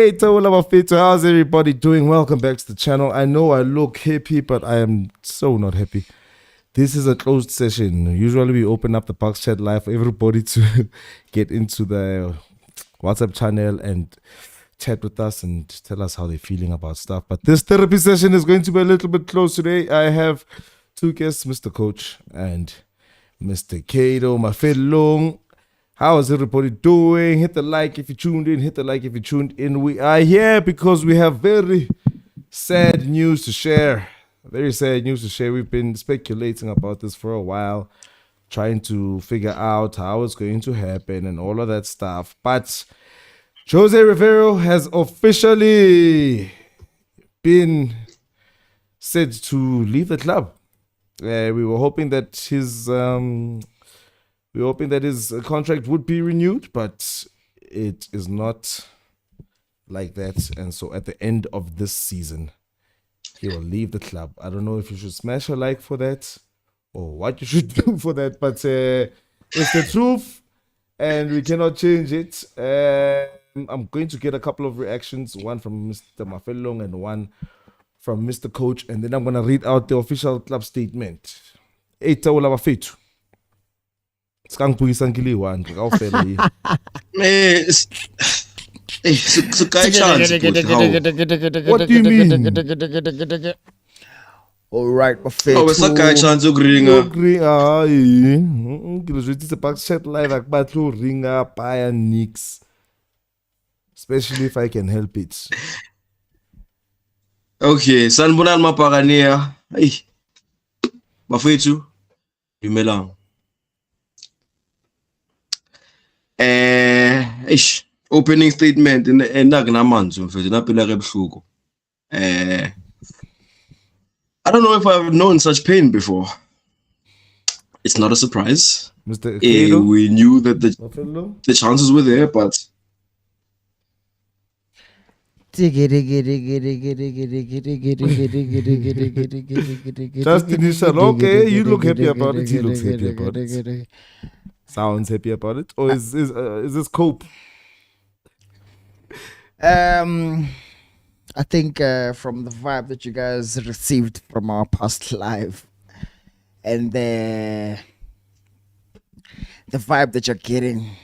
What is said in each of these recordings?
Hey, Tola Mafito, how's everybody doing? Welcome back to the channel. I know I look happy, but I am so not happy. This is a closed session. Usually we open up the Bucs Chat live for everybody to get into the WhatsApp channel and chat with us and tell us how they're feeling about stuff. But this therapy session is going to be a little bit close today. I have two guests, Mr. Coach and Mr. Kato, my fellow. How is everybody doing? Hit the like if you tuned in. Hit the like if you tuned in. We are here because we have very sad news to share. Very sad news to share. We've been speculating about this for a while, trying to figure out how it's going to happen and all of that stuff. But José Riveiro has officially been said to leave the club. We were hoping that his contract would be renewed, but it is not like that. And so at the end of this season, he will leave the club. I don't know if you should smash a like for that or what you should do for that, but it's the truth and we cannot change it. I'm going to get a couple of reactions, one from Mr. Mafelong and one from Mr. Coach, and then I'm going to read out the official club statement. What do you mean? All right, perfect. Oh, it's okay, chance to ring up. It's a Bucs Chat live. I battle ring up by Nix, especially if I can help it. Okay, sanibonani mabhakaniya. Hey, bafethu, dumelang. Opening statement nakunamanzi mfethu naphila kebuhlungu. I don't know if I've known such pain before. It's not a surprise. Mr. We knew that the chances were there, but Justin is okay. You look happy about it. He looks happy about it. Sounds happy about it. Or is this cope? I think from the vibe that you guys received from our past live and the vibe that you're getting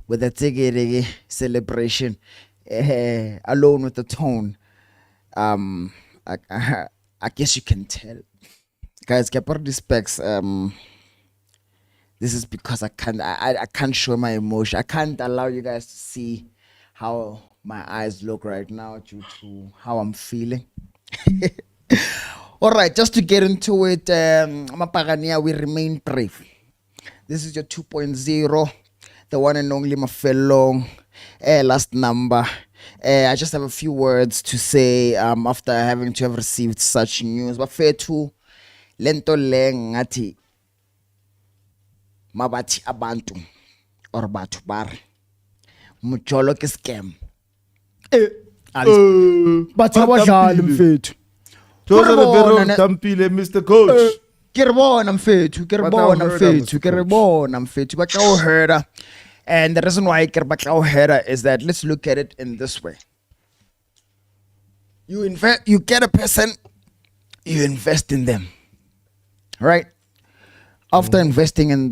with the Tiggy celebration, alone with the tone, I guess you can tell. Guys, get respects. This is because I can't show my emotion. I can't allow you guys to see how my eyes look right now due to how I'm feeling. All right, just to get into it, Mapagania, we remain brave. This is your 2.0, the one and only Mafelong, last number. I just have a few words to say after having to have received such news. But fair to lento leng ngati mabati abantu or batu bar mujolo ke scam. But mfethu José Riveiro tampile Mr. Coach. Ke re bona mfethu batla o herda. And the reason why ke re batla o herda is that let's look at it in this way. You get a person, you invest in them, right? After investing in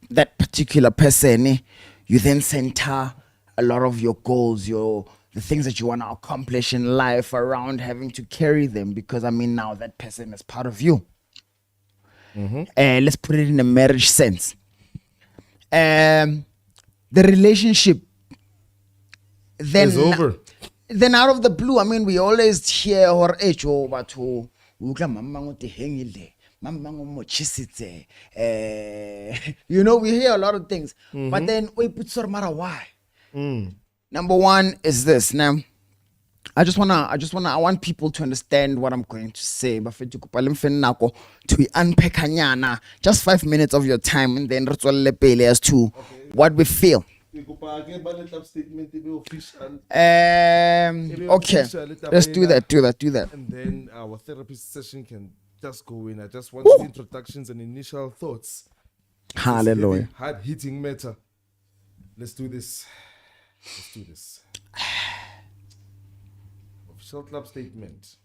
that particular person, you then center a lot of your goals, the things that you want to accomplish in life around having to carry them, because now that person is part of you. Let's put it in a marriage sense. The relationship then is over. Then out of the blue, we always hear or we hear a lot of things, but then we put so matter why. Number one is this. Now, I want people to understand what I'm going to say. But to unpack just 5 minutes of your time, and then as to what we feel. Okay, let's do that. And then our therapy session can just go in. I just want introductions and initial thoughts. Hallelujah. Hard-hitting matter. Let's do this. official club statement.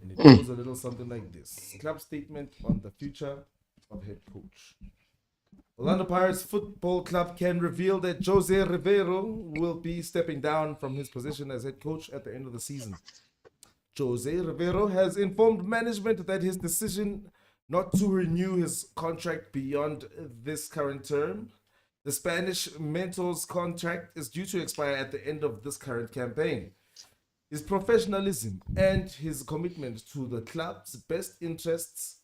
And it goes a little something like this. Club statement on the future of head coach. Orlando Pirates Football Club can reveal that José Riveiro will be stepping down from his position as head coach at the end of the season. José Riveiro has informed management that his decision not to renew his contract beyond this current term. The Spanish mentor's contract is due to expire at the end of this current campaign. His professionalism and his commitment to the club's best interests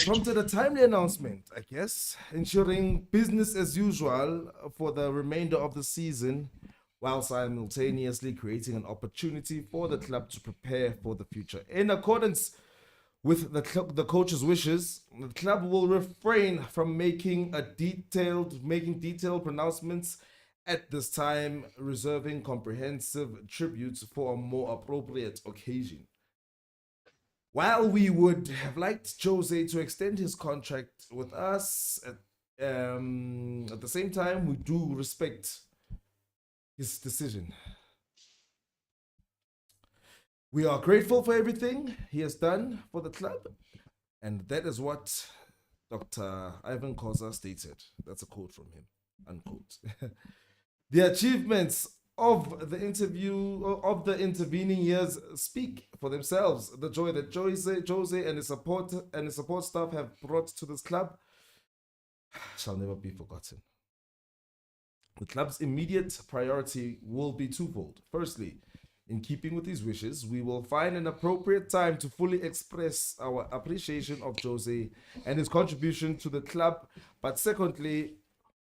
prompted a timely announcement, I guess, ensuring business as usual for the remainder of the season, while simultaneously creating an opportunity for the club to prepare for the future. In accordance with the coach's wishes, the club will refrain from making detailed pronouncements at this time, reserving comprehensive tributes for a more appropriate occasion. While we would have liked Jose to extend his contract with us, at the same time, we do respect his decision. We are grateful for everything he has done for the club, and that is what Dr. Ivan Koza stated. That's a quote from him, unquote. The achievements of the intervening years speak for themselves. The joy that Jose and his support staff have brought to this club shall never be forgotten. The club's immediate priority will be twofold. Firstly, in keeping with his wishes, we will find an appropriate time to fully express our appreciation of Jose and his contribution to the club. But secondly,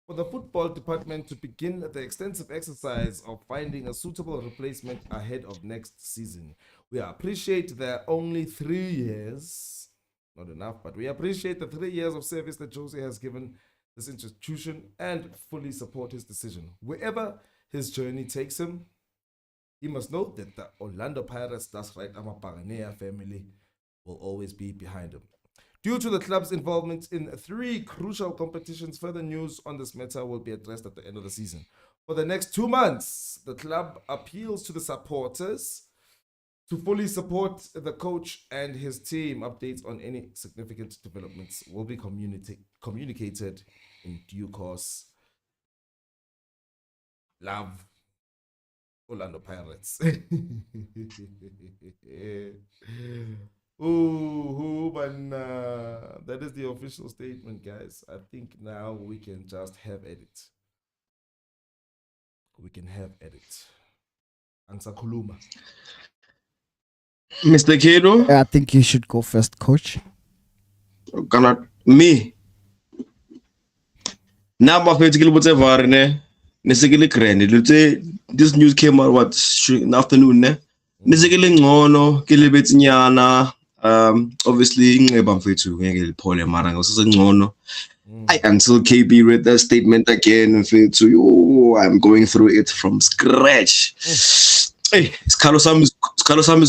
for the football department to begin the extensive exercise of finding a suitable replacement ahead of next season. We appreciate the only 3 years, not enough, but we appreciate the 3 years of service that Jose has given this institution and fully support his decision. Wherever his journey takes him, he must know that the Orlando Pirates, that's right, I'm a Buccaneer family, will always be behind him. Due to the club's involvement in 3 crucial competitions, further news on this matter will be addressed at the end of the season. For the next 2 months, the club appeals to the supporters to fully support the coach and his team. Updates on any significant developments will be communicated in due course. Love, Orlando Pirates. Ooh, but that is the official statement, guys. I think now we can just have edit. We can have edit. Ansakuluma. Mr. Kedo, I think you should go first, coach. cannot me. Now, my favorite whatever, ne. Nesekele grand. This news came out in the afternoon, ne. Nesekele ngono, kelebet nyana. Obviously, until KB read that statement again and feel to I'm going through it from scratch. Hey, Carlos Sam is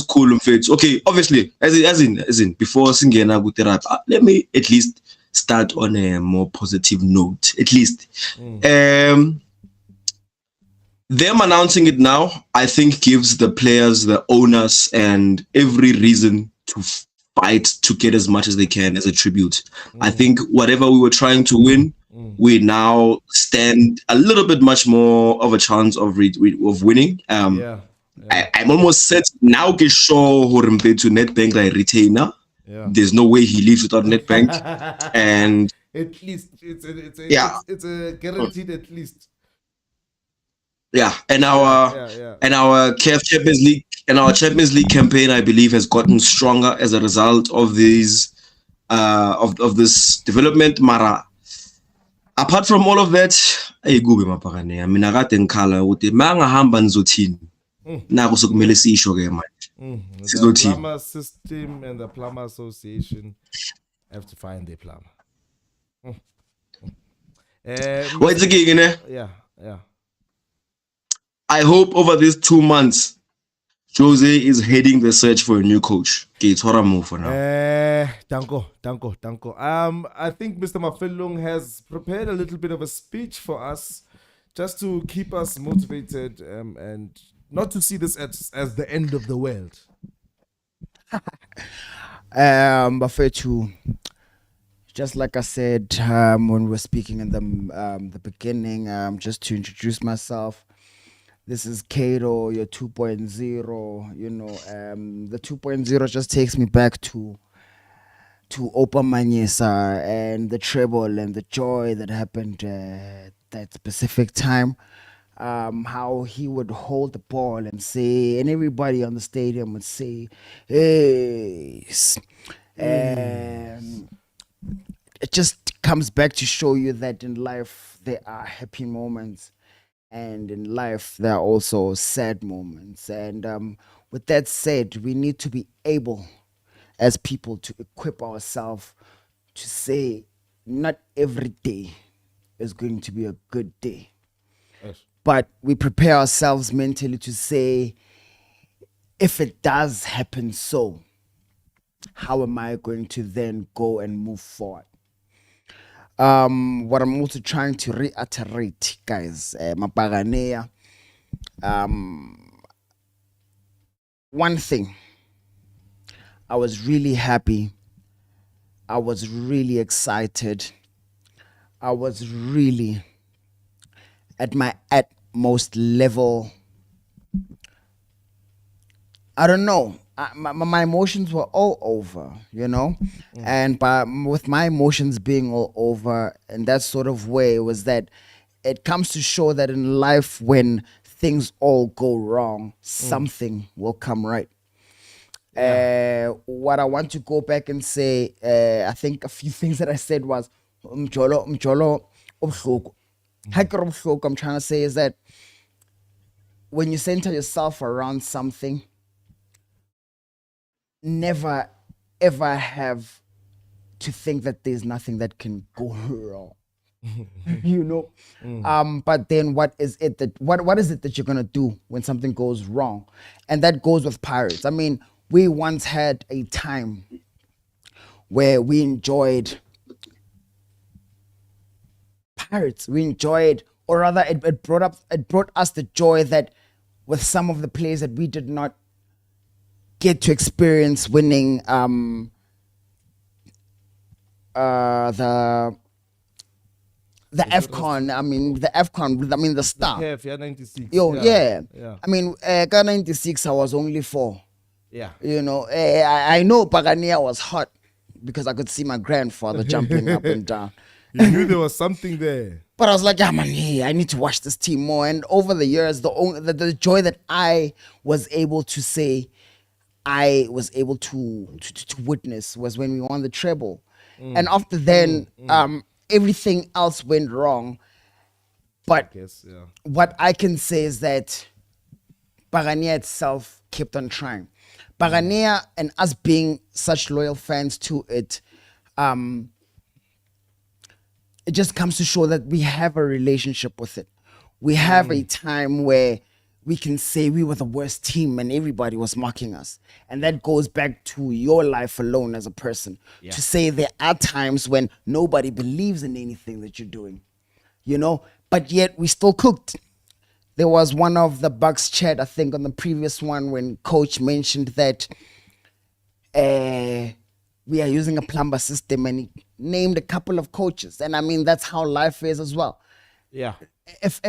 cool. Okay, obviously, as in before singing a good rap, let me at least start on a more positive note. At least, them announcing it now, I think, gives the players, the owners, and every reason to fight to get as much as they can as a tribute. I think whatever we were trying to win, we now stand a little bit much more of a chance of winning. I'm almost set now. Get sure to NetBank like retainer. There's no way he leaves without NetBank, and at least it's a guaranteed at least. Yeah, and our CAF Champions League and our Champions League campaign, I believe, has gotten stronger as a result of these of this development. Mara, apart from all of that, I mean, I got in color with the manga hambanzotin. Now, so kumele sisho ke manje. The plumber system and the plumber association have to find their plumber. What's again? Yeah. I hope over these 2 months, Jose is heading the search for a new coach. Okay, it's what I move for now. Danko. I think Mr. Mafellung has prepared a little bit of a speech for us just to keep us motivated and not to see this as the end of the world. But for to, just like I said when we were speaking in the beginning, just to introduce myself, this is Kato, your 2.0. You know, the 2.0 just takes me back to Opa Manyesa and the treble and the joy that happened that specific time. How he would hold the ball and say, and everybody on the stadium would say, hey. It just comes back to show you that in life there are happy moments, and in life there are also sad moments. And with that said, we need to be able as people to equip ourselves to say not every day is going to be a good day. Yes. But we prepare ourselves mentally to say, if it does happen so, how am I going to then go and move forward? What I'm also trying to reiterate, guys, Buccaneer, one thing, I was really happy. I was really excited. I was really at my utmost level. I don't know. My emotions were all over, you know, and with my emotions being all over in that sort of way, was that it comes to show that in life, when things all go wrong, something will come right. What I want to go back and say, I think a few things that I said was, umjolo, ubuhlungu. I'm trying to say is that when you center yourself around something, never ever have to think that there's nothing that can go wrong. You know, but then what is it that you're gonna do when something goes wrong? And that goes with Pirates. I mean, we once had a time where we enjoyed Pirates. We enjoyed, or rather, it brought us the joy that with some of the players that we did not get to experience winning the AFCON. I mean the AFCON. I mean the star. Yeah, 96. Yo, yeah. Yeah. I mean, 96. I was only 4. Yeah. You know, I know Buccaneer was hot because I could see my grandfather jumping up and down. You knew there was something there. But I was like, yeah, man, hey, I need to watch this team more. And over the years, the joy that I was able to say, I was able to witness was when we won the treble. And after then, everything else went wrong. But what I can say is that Buccaneer itself kept on trying. Buccaneer and us being such loyal fans to it, it just comes to show that we have a relationship with it. We have a time where we can say we were the worst team and everybody was mocking us. And that goes back to your life alone as a person. Yeah. To say there are times when nobody believes in anything that you're doing, you know, but yet we still cooked. There was one of the Bucs Chat, I think, on the previous one when Coach mentioned that we are using a plumber system, and he named a couple of coaches. And I mean, that's how life is as well. Yeah. If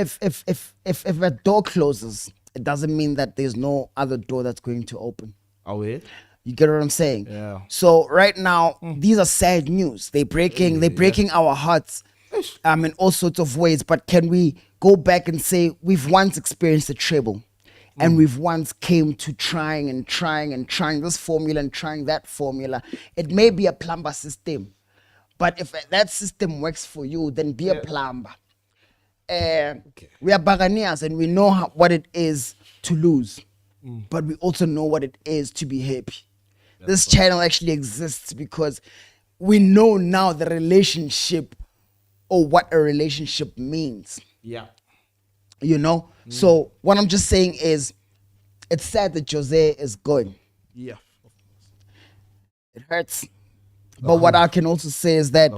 a door closes, it doesn't mean that there's no other door that's going to open. Oh, yeah? You get what I'm saying? Yeah. So right now, these are sad news. They're breaking our hearts in all sorts of ways. But can we go back and say we've once experienced a treble, and we've once came to trying this formula and trying that formula? It may be a plumber system, but if that system works for you, then be a plumber. We are Buccaneers, and we know what it is to lose, but we also know what it is to be happy. This channel actually exists because we know now the relationship, or what a relationship means. Yeah. You know? So what I'm just saying is, it's sad that Jose is going. Yeah. It hurts. But what I can also say is that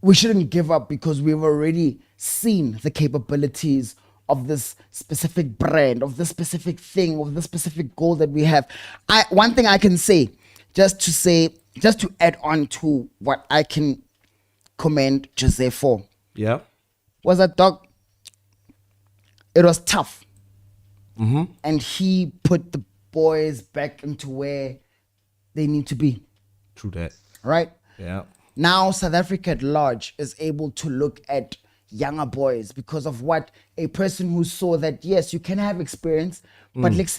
we shouldn't give up, because we've already seen the capabilities of this specific brand, of this specific thing, of this specific goal that we have. One thing I can say, just to add on to what I can commend Jose for. Yeah. Was that, dog? It was tough. And he put the boys back into where they need to be. True that. Right? Yeah. Now South Africa at large is able to look at younger boys because of what a person who saw that, yes, you can have experience, but let's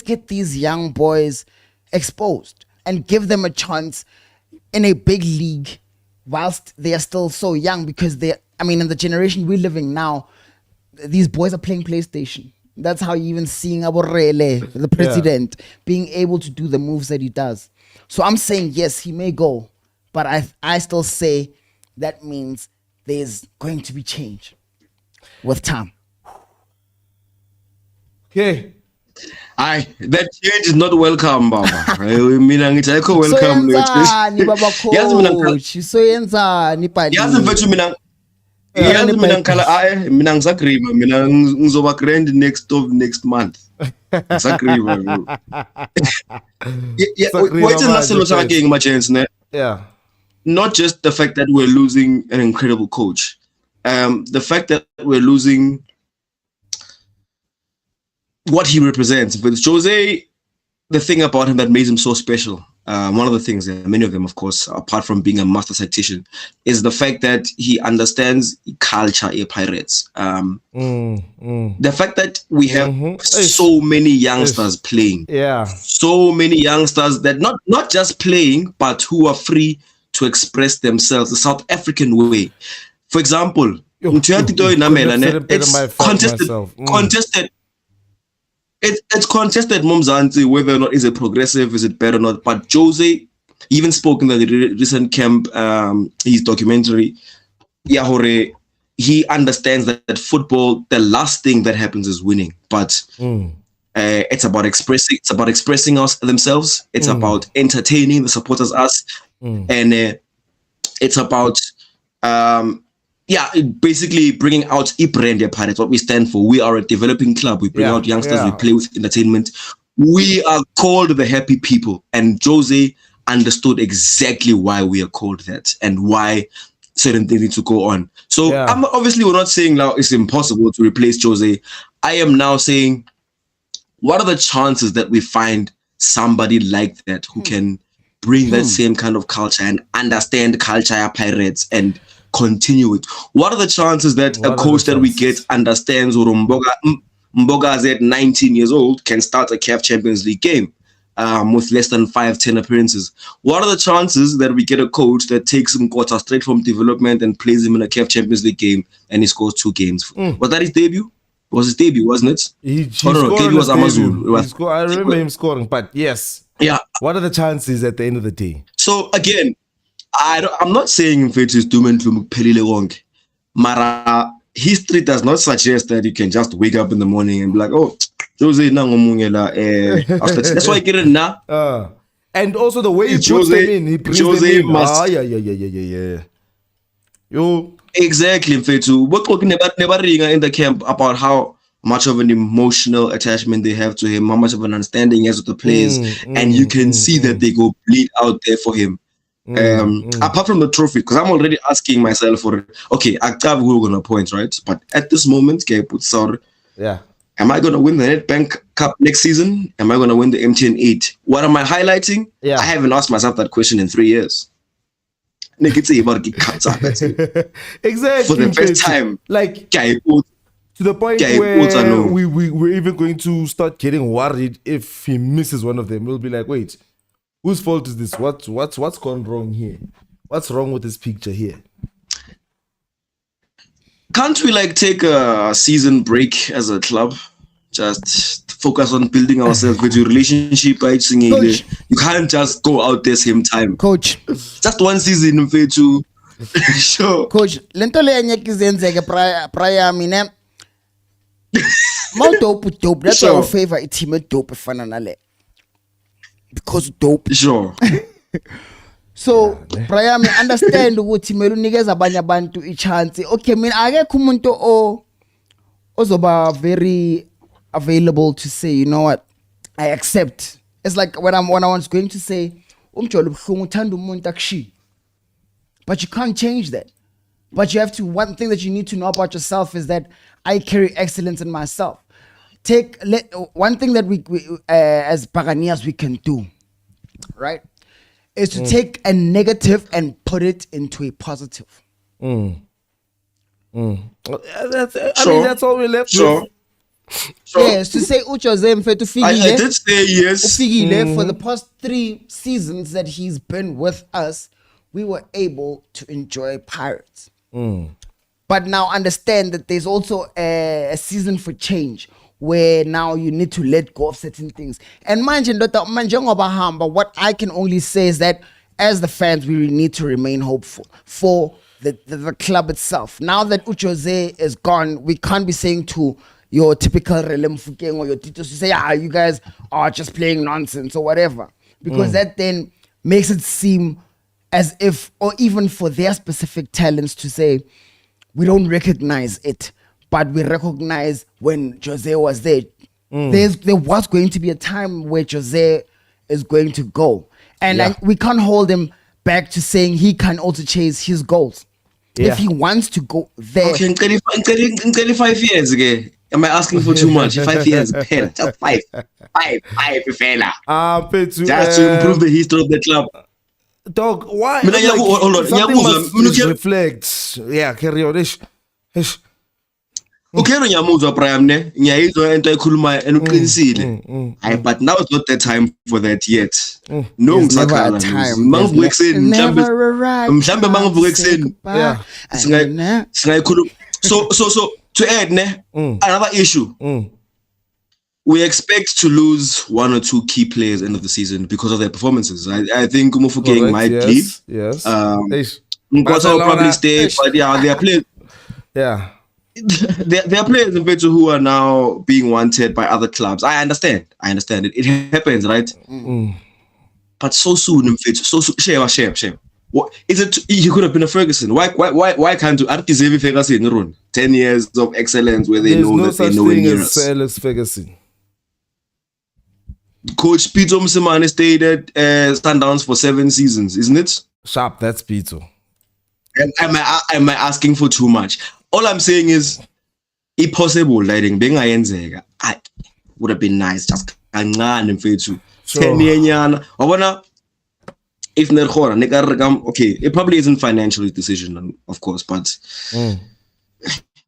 get these young boys exposed and give them a chance in a big league whilst they are still so young, because in the generation we're living now, these boys are playing PlayStation. That's how you even seeing Aborele, the president, being able to do the moves that he does. So I'm saying, yes, he may go, but I still say that means there's going to be change with time. Okay. Aye, that change is not welcome, Baba. Mina ngithi ayikho welcome. Soyenzani baba coach? Soyenzani pali? Yazi mfethu mina ngikhala mina ngisagrima, mina ngizoba grand next month. Ngisagrima. Wait till naselo sakeng my chance, ne? Yeah. Not just the fact that we're losing an incredible coach, the fact that we're losing what he represents. But Jose, the thing about him that makes him so special, one of the things, many of them, of course, apart from being a master tactician, is the fact that he understands culture of Pirates. The fact that we have so many youngsters playing, so many youngsters that not just playing, but who are free to express themselves the South African way. For example, it's contested. It's contested, Momzanti, whether or not is it progressive, is it better or not. But Jose even spoke in the recent camp, his documentary, Yahore, he understands that football, the last thing that happens is winning. But it's about expressing. It's about expressing themselves. It's about entertaining the supporters, us, and it's about basically bringing out Ibrand Pirates, what we stand for. We are a developing club. We bring out youngsters. We play with entertainment. We are called the happy people, and Jose understood exactly why we are called that and why certain things need to go on. So we're not saying now it's impossible to replace Jose. I am now saying, what are the chances that we find somebody like that who can bring that same kind of culture and understand culture of Pirates and continue it? What are the chances that a coach that we get understands Mboga is at 19 years old can start a CAF Champions League game with less than 5-10 appearances? What are the chances that we get a coach that takes Mkota straight from development and plays him in a CAF Champions League game and he scores 2 games? Was that his debut? It was his debut, wasn't it? Debut was Amazon. I remember him scoring, but yes. Yeah. What are the chances at the end of the day? So again, I'm not saying Fetch is doom and gloom pelile wonke. Mara history does not suggest that you can just wake up in the morning and be like, oh, Jose nangomungela. That's why I get it now. And also the way he puts them in, he brings Jose them in. Must. Yeah. Yo. Exactly, Mfethu. We're talking about in the camp about how much of an emotional attachment they have to him, how much of an understanding he has with the players, and you can see that they go bleed out there for him. Apart from the trophy, because I'm already asking myself for, okay, I have who we're gonna point, right? But at this moment, am I gonna win the Nedbank Cup next season? Am I gonna win the MTN 8? What am I highlighting? I haven't asked myself that question in 3 years. Exactly. For the first time, like to the point where we're even going to start getting worried if he misses one of them. We'll be like, wait, whose fault is this? What's gone wrong here? What's wrong with this picture here? Can't we take a season break as a club? Just focus on building ourselves with your relationship. Coach, you can't just go out there same time. Coach, just one season to sure. Coach, lento le nyekizenzeke prior mine. More dope. That's sure. Our favorite team dope efana nale. Because dope. Sure. So prior me understand ukuthi melu nikeza abanye abantu I chance. Okay, mina akekho umuntu Ozoba very available to say, you know what, I accept. It's like when I was going to say, but you can't change that. But you have to. One thing that you need to know about yourself is that I carry excellence in myself. One thing that we as Buccaneers we can do, right, is to take a negative and put it into a positive. I mean, that's all we're left with. Yes, to say Jose Mfetu I did say yes. For the past 3 seasons that he's been with us, we were able to enjoy Pirates. But now understand that there's also a season for change where now you need to let go of certain things. And but what I can only say is that as the fans, we need to remain hopeful for the club itself. Now that Jose is gone, we can't be saying to your typical Relem Fukeng or your Titos to say, you guys are just playing nonsense or whatever. Because that then makes it seem as if, or even for their specific talents to say, we don't recognize it, but we recognize when Jose was there. There was going to be a time where Jose is going to go. And we can't hold him back to saying he can also chase his goals. If he wants to go there. Okay, in 5 years again. Am I asking for too much? 5 years, pen. Just five, fella. Just to improve the history of the club. Dog, why? Hold on. Something reflects. Yeah, carry on. Okay, ngiyamuzwa Brian ne. Ngiyayizwa into ekhuluma enuqinisile. But now it's not the time for that yet. No, ngisakhala. Mangivuka ekseni mhlambe mangivuka ekseni. Yeah. Singayikhuluma. So to add another issue. We expect to lose 1 or 2 key players end of the season because of their performances. I think Mufukeng might leave. Yes. Nkwaso will probably stay, but yeah, there are players. Yeah. There are players in Vetu who are now being wanted by other clubs. I understand. It happens, right? But so soon in Vetu, so soon. Shame. What is it? He could have been a Ferguson. Why can't you? I deserve Ferguson run 10 years of excellence where they know that they're nowhere near us. Alex Ferguson. Coach Pito Msimane stayed at Sundowns for 7 seasons, isn't it? Sharp, that's Pito. Am I asking for too much? All I'm saying is, if possible, lighting being I would have been nice. Just kancane mfethu. 10 years. I wanna. If okay, it probably isn't financially decision, of course, but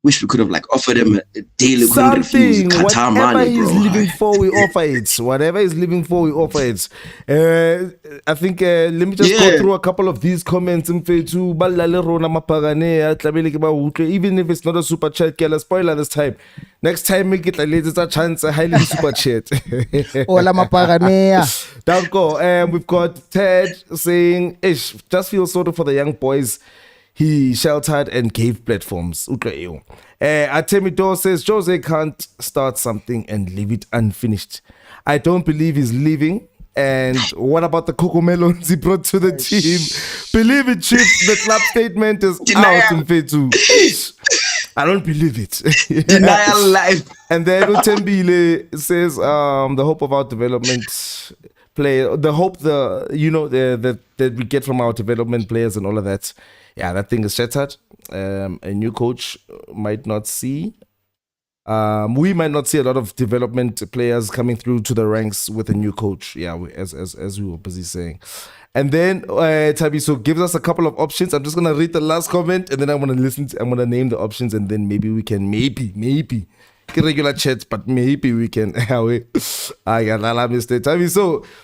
wish we could have offered him a daily something. Whatever he's living for, we offer it. Whatever he's living for, we offer it. I think let me just go through a couple of these comments. Even if it's not a super chat, get a spoiler this time. Next time, make it it's a chance, a highly super chat. Hola Mapaganea. Danko. We've got Ted saying, "Ish, just feel sorry for the young boys. He sheltered and gave platforms." Atemido says, Jose can't start something and leave it unfinished. I don't believe he's leaving. And what about the cocoa melons he brought to the team? Believe it, Chief. The club statement is out in Fetu. I don't believe it. Denial life. And then Utembile says, the hope of our development the hope that we get from our development players and all of that. Yeah, that thing is shattered. A new coach might not see. We might not see a lot of development players coming through to the ranks with a new coach. Yeah, as we were busy saying. And then Tabiso gives us a couple of options. I'm just gonna read the last comment and then I'm gonna name the options and then maybe we can maybe regular chats, but maybe we can.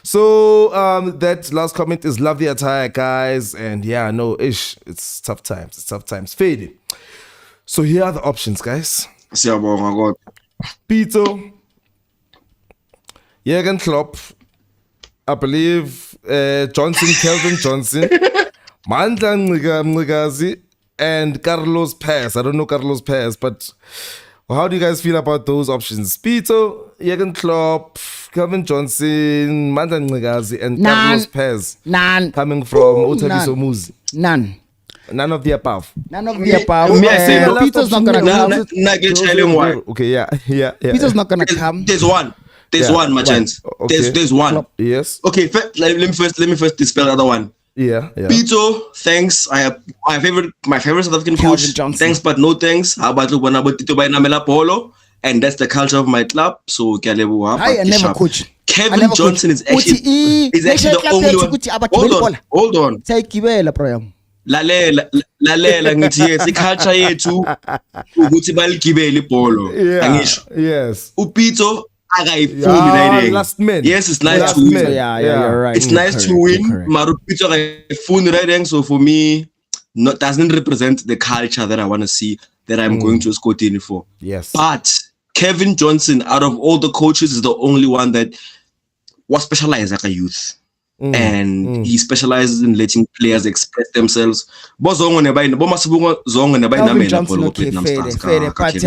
So that last comment is love the attire, guys, and it's tough times. Faded. So here are the options, guys. Pito, Jürgen Klopp, I believe Kelvin Johnson, Mandla Mnikazi, and Carlos Paz. I don't know Carlos Paz, but how do you guys feel about those options? Pito, Jürgen Klopp, Kelvin Johnson, Mandla Mnikazi, and Carlos Paz. None. Coming from Otabiso Muzi. None. None of the above. None of the above. me, I say no. Peter's not gonna Nah, come. nah, get telling why. Okay, yeah. Peter's not gonna come. There's one. There's Yeah, one, my one. chance. Okay. There's one. Yes. Okay, let me first dispel the other one. Yeah. Pito, thanks. I have my favorite South African Calvin coach. Johnson. Thanks, but no thanks. How about Tito by Namela Polo? And that's the culture of my club. So I never coach. Kevin Johnson is actually the only one. Hold on. Lalela ngithi yes, iculture yethu ukuthi baligibele ibholo. Angisho. Yes. Upito akayifuni la last man. Yes, it's nice Last to win. man. Yeah, you're right. It's nice to win. Maru Upito akayifuni right. So for me, doesn't represent the culture that I want to see, that I'm going to escort in for. Yes. But Kevin Johnson, out of all the coaches, is the only one that was specialized like a youth. And he specializes in letting players express themselves. Calvin Johnson, okay, fair, but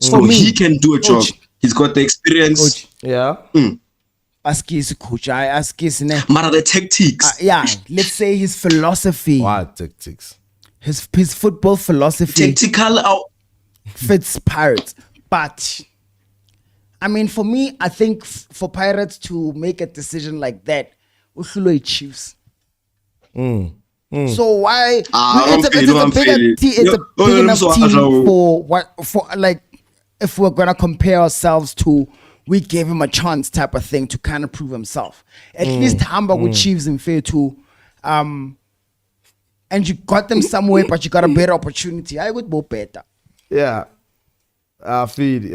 so he can do a job. He's got the experience. Yeah. Ask his coach. I ask his name. Mara the tactics. Yeah, let's say his philosophy. What tactics? His football philosophy Tactical out. fits Pirates. But I mean, for me, I think for Pirates to make a decision like that, Uhlulwe Chiefs. So why? It's a big enough team for what? For like, if we're gonna compare ourselves to, we gave him a chance type of thing to kind of prove himself. At least Hamburg with Chiefs in fair too. And you got them somewhere, but you got a better opportunity. I would go better. Yeah. Feed.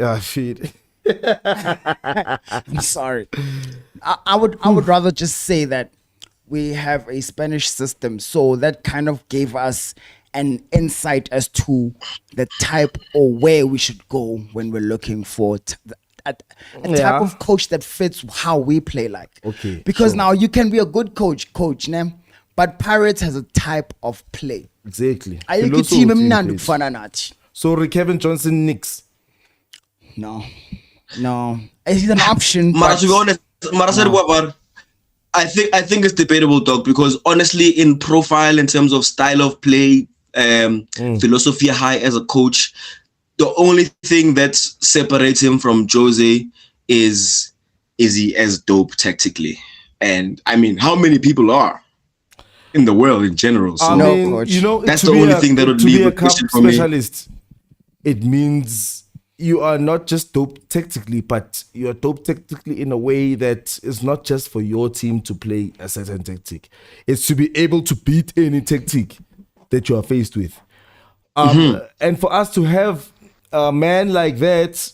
I'm sorry. I would rather just say that we have a Spanish system, so that kind of gave us an insight as to the type or where we should go when we're looking for a type of coach that fits how we play like. Okay. Because now you can be a good coach, but Pirates has a type of play. Exactly. Ayikho team emnandi kufana nathi. So Kevin Johnson Knicks. No. It's an option. But to be honest, I think it's debatable, dog, because honestly, in profile, in terms of style of play, philosophy high as a coach, the only thing that separates him from Jose is he as dope tactically? And I mean, how many people are in the world in general? So coach. You know, that's the only thing that would leave a question for specialist, it means you are not just dope tactically, but you're dope tactically in a way that is not just for your team to play a certain tactic. It's to be able to beat any tactic that you are faced with. And for us to have a man like that,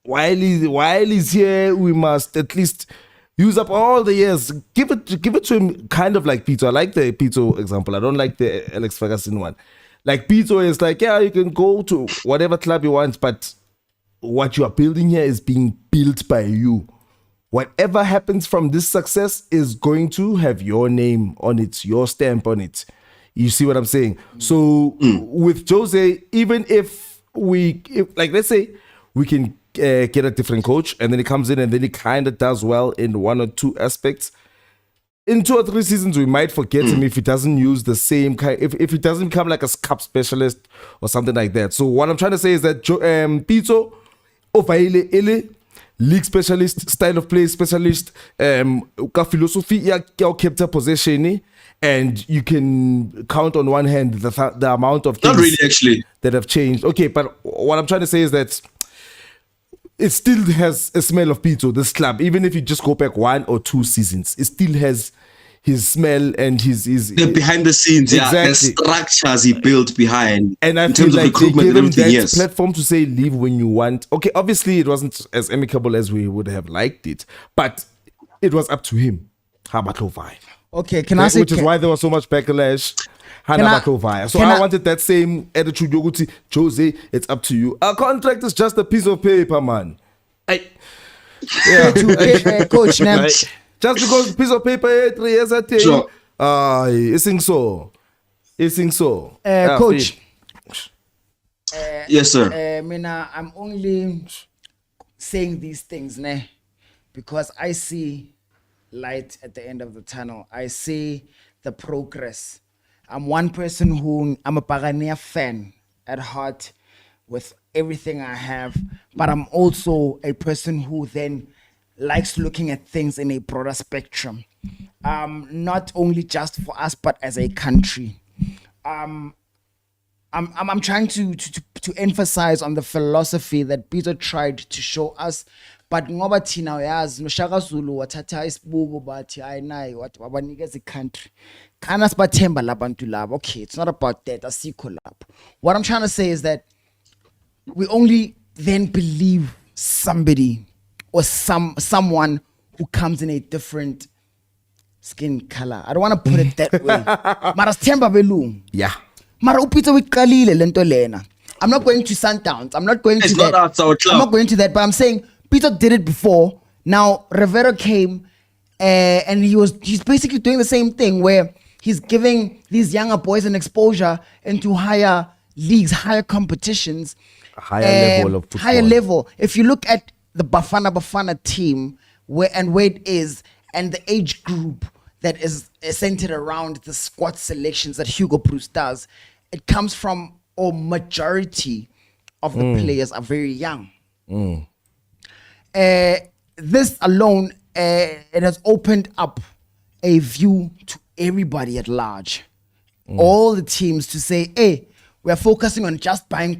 while he's here, we must at least use up all the years. Give it to him, kind of like Pito. I like the Pito example. I don't like the Alex Ferguson one. Like Pito is like, yeah, you can go to whatever club you want, but what you are building here is being built by you. Whatever happens from this success is going to have your name on it, your stamp on it. You see what I'm saying? So with Jose, even if let's say we can get a different coach and then he comes in and then he kind of does well in one or two aspects, in 2 or 3 seasons we might forget him if he doesn't use the same kind, if he doesn't become like a cup specialist or something like that. So what I'm trying to say is that Pito Ofaile league specialist, style of play specialist, ka philosophy ya capture possession, and you can count on one hand the amount of things not really actually that have changed. Okay, but what I'm trying to say is that it still has a smell of Pito, this club. Even if you just go back 1 or 2 seasons, it still has his smell and his the behind the scenes, exactly. The structures he built behind. And I in feel terms like of recruitment they gave him and everything, that platform to say leave when you want. Okay, obviously it wasn't as amicable as we would have liked it, but it was up to him. Habatovai. Okay, can I say, which is why there was so much backlash. So I wanted that same attitude. Yoguti, Jose, it's up to you. Our contract is just a piece of paper, man. Coach, just because piece of paper 3 years at sure. It's so. Coach. Yes, sir. I'm only saying these things because I see light at the end of the tunnel. I see the progress. I'm one person who I'm a Buccaneer fan at heart with everything I have, but I'm also a person who then likes looking at things in a broader spectrum, not only just for us, but as a country. I'm trying to emphasize on the philosophy that Peter tried to show us, but ngoba thina uyazi noShaka Zulu wathatha isibuko bathi ayinayi wathi wabanikeza iCountry kana sibathemba labantu labo. Okay, it's not about that, asikho lapho. What I'm trying to say is that we only then believe somebody or someone who comes in a different skin color. I don't want to put it that way. Mara sithemba belungu. Yeah. Mara uPeter wiqalile lento lena. I'm not going to Sundowns. I'm not going It's to not that. our club. I'm not going to that, but I'm saying Peter did it before. Now Rivero came and he's basically doing the same thing where he's giving these younger boys an exposure into higher leagues, higher competitions, A higher level of football. higher level. If you look at the Bafana team where it is and the age group that is centered around the squad selections that Hugo Bruce does, it comes from, or majority of the players are very young. This alone, it has opened up a view to everybody at large. All the teams to say, hey, we're focusing on just buying.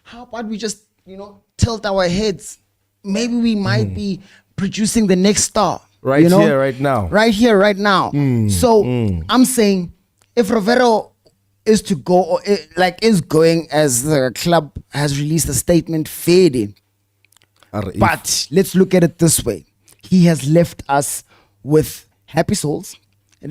How about we just, tilt our heads? Maybe we might be producing the next star. Right here, right now. Right here, right now. So I'm saying if Rivero is to go, or is going, as the club has released a statement, fading. But let's look at it this way. He has left us with happy souls. I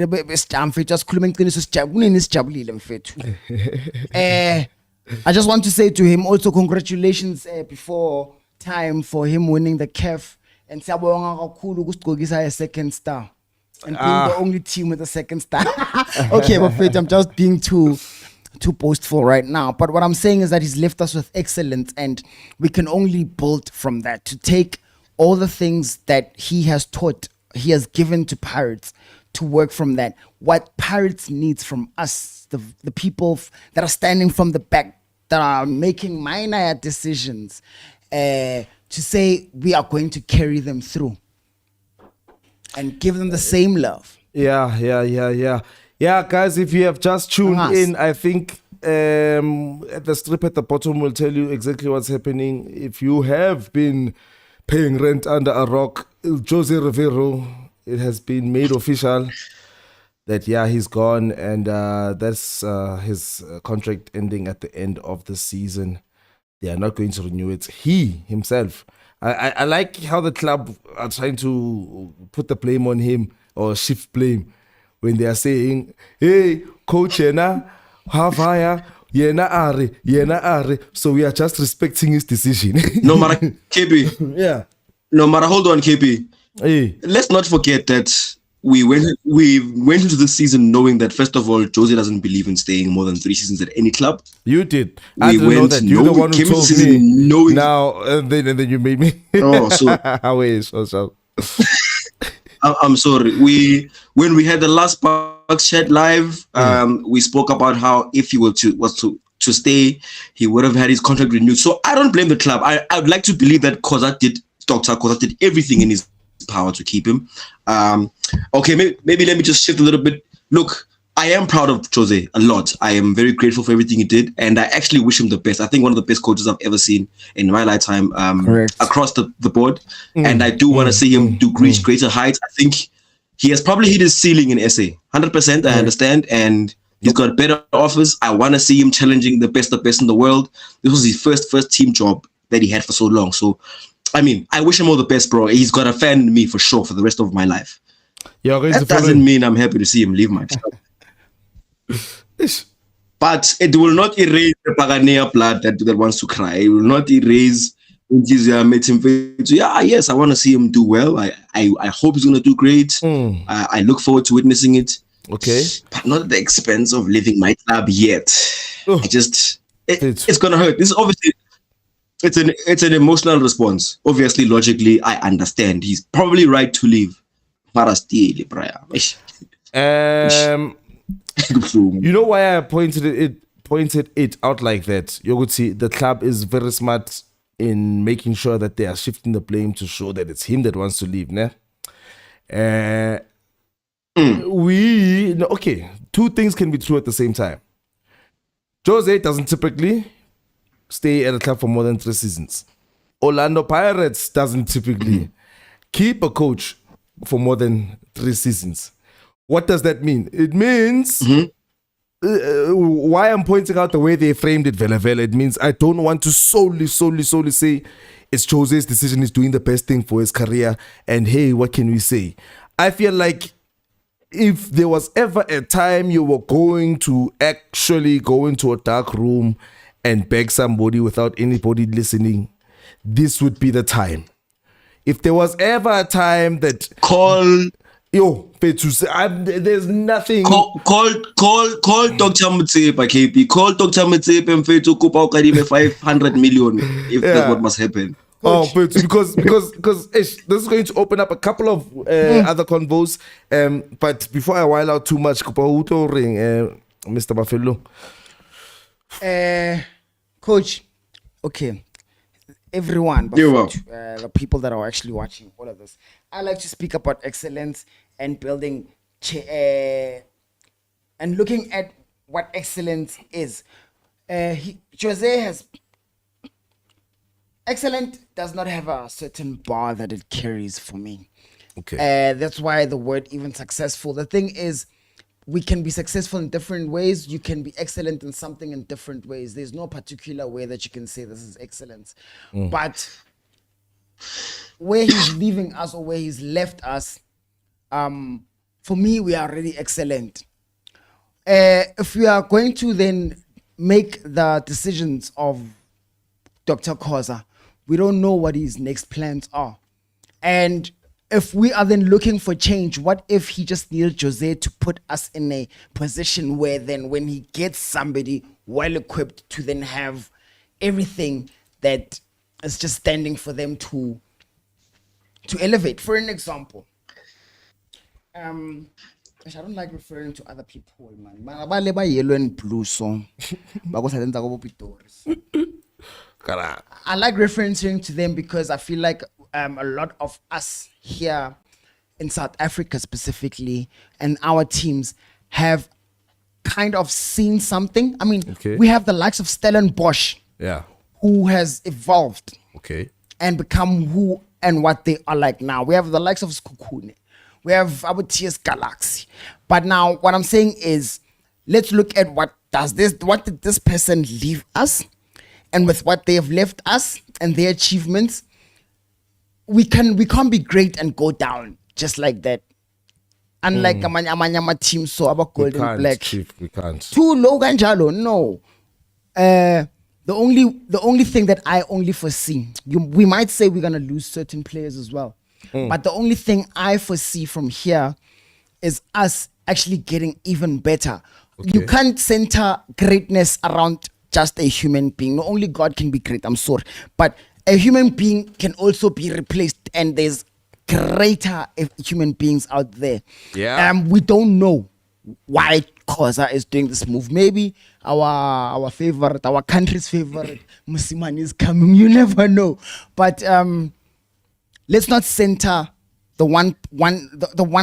just want to say to him also congratulations before time for him winning the CAF and siyabonga kakhulu kusigqokisa a second star and being the only team with a second star. Okay, but I'm just being too boastful right now. But what I'm saying is that he's left us with excellence, and we can only build from that to take all the things that he has taught, he has given to Pirates, to work from that. What Pirates needs from us, the people that are standing from the back, that are making minor decisions, to say we are going to carry them through and give them the same love. Yeah, guys, if you have just tuned in, I think at the strip at the bottom will tell you exactly what's happening. If you have been paying rent under a rock, José Riveiro, it has been made official that, he's gone, and that's his contract ending at the end of the season. They are not going to renew it. He himself. I like how the club are trying to put the blame on him, or shift blame, when they are saying, hey, coach, yena are. So we are just respecting his decision. No matter KP. Yeah. No matter, hold on, KP. Hey. Let's not forget that we went into the season knowing that, first of all, Jose doesn't believe in staying more than 3 seasons at any club. You did. I didn't know that. You're the one who told me. Knowing now, and then you made me. Oh, so wait, so. I'm sorry. When we had the last Bucs Chat live, we spoke about how if he was to stay, he would have had his contract renewed. So I don't blame the club. I would like to believe that Dr. Kozak did everything in his power to keep him. Okay, maybe let me just shift a little bit. Look, I am proud of Jose a lot. I am very grateful for everything he did, and I actually wish him the best. I think one of the best coaches I've ever seen in my lifetime, across the board. And I do want to see him reach greater heights. I think he has probably hit his ceiling in SA. 100%, I understand, and he's got better offers. I want to see him challenging the best in the world. This was his first team job that he had for so long. So, I mean, I wish him all the best, bro. He's got a fan in me for sure for the rest of my life. That doesn't mean I'm happy to see him leave my club. But it will not erase the Buccaneer blood that wants to cry. It will not erase enthusiasm. Yes, I want to see him do well. I hope he's going to do great. I look forward to witnessing it. Okay. But not at the expense of leaving my club yet. It's going to hurt. This is obviously... It's an emotional response. Obviously, logically, I understand. He's probably right to leave. You know why I pointed it out like that? You could see the club is very smart in making sure that they are shifting the blame to show that it's him that wants to leave. Ne? Okay, two things can be true at the same time. Jose doesn't typically stay at a club for more than 3 seasons. Orlando Pirates doesn't typically keep a coach for more than 3 seasons. What does that mean? It means why I'm pointing out the way they framed it, Vela Vela. It means I don't want to solely say it's Jose's decision. He's doing the best thing for his career. And hey, what can we say? I feel like if there was ever a time you were going to actually go into a dark room and beg somebody without anybody listening, this would be the time. If there was ever a time that there's nothing. Call Dr. Mutsepa, KP. Call Dr. Mutsepa and Fetu Kupa Kadime 500 million if that's what must happen. Oh, but because this is going to open up a couple of other convos. But before I while out too much, Kupa ring, Mr. Buffalo. Coach, okay. Everyone, but the people that are actually watching all of this, I like to speak about excellence and building and looking at what excellence is. Jose has excellent does not have a certain bar that it carries for me. Okay. That's why the word even successful. The thing is, we can be successful in different ways. You can be excellent in something in different ways. There's no particular way that you can say this is excellence. But where he's leaving us or where he's left us, for me, we are already excellent. If we are going to then make the decisions of Dr. Khoza, we don't know what his next plans are. And if we are then looking for change, what if he just needed Jose to put us in a position where then when he gets somebody well equipped to then have everything that is just standing for them to elevate. For an example, I don't like referring to other people, man. Ba yellow and blue song. I like referencing to them because I feel like a lot of us here in South Africa specifically and our teams have kind of seen something. I mean, we have the likes of Stellenbosch, who has evolved and become who and what they are like now. We have the likes of Skukune. We have our TS Galaxy. But now what I'm saying is, let's look at what did this person leave us? And with what they have left us and their achievements, we can't be great and go down just like that. Unlike Amanyama team, so about gold and black. Chief, we can't. Too low Ganjalo, no. The only thing that I only foresee, we might say we're gonna lose certain players as well. But the only thing I foresee from here is us actually getting even better. You can't center greatness around just a human being. Not only God can be great, I'm sorry, but a human being can also be replaced, and there's greater human beings out there. We don't know why Khoza is doing this move. Maybe our favorite, our country's favorite, Musimani is coming. You never know. But let's not center the one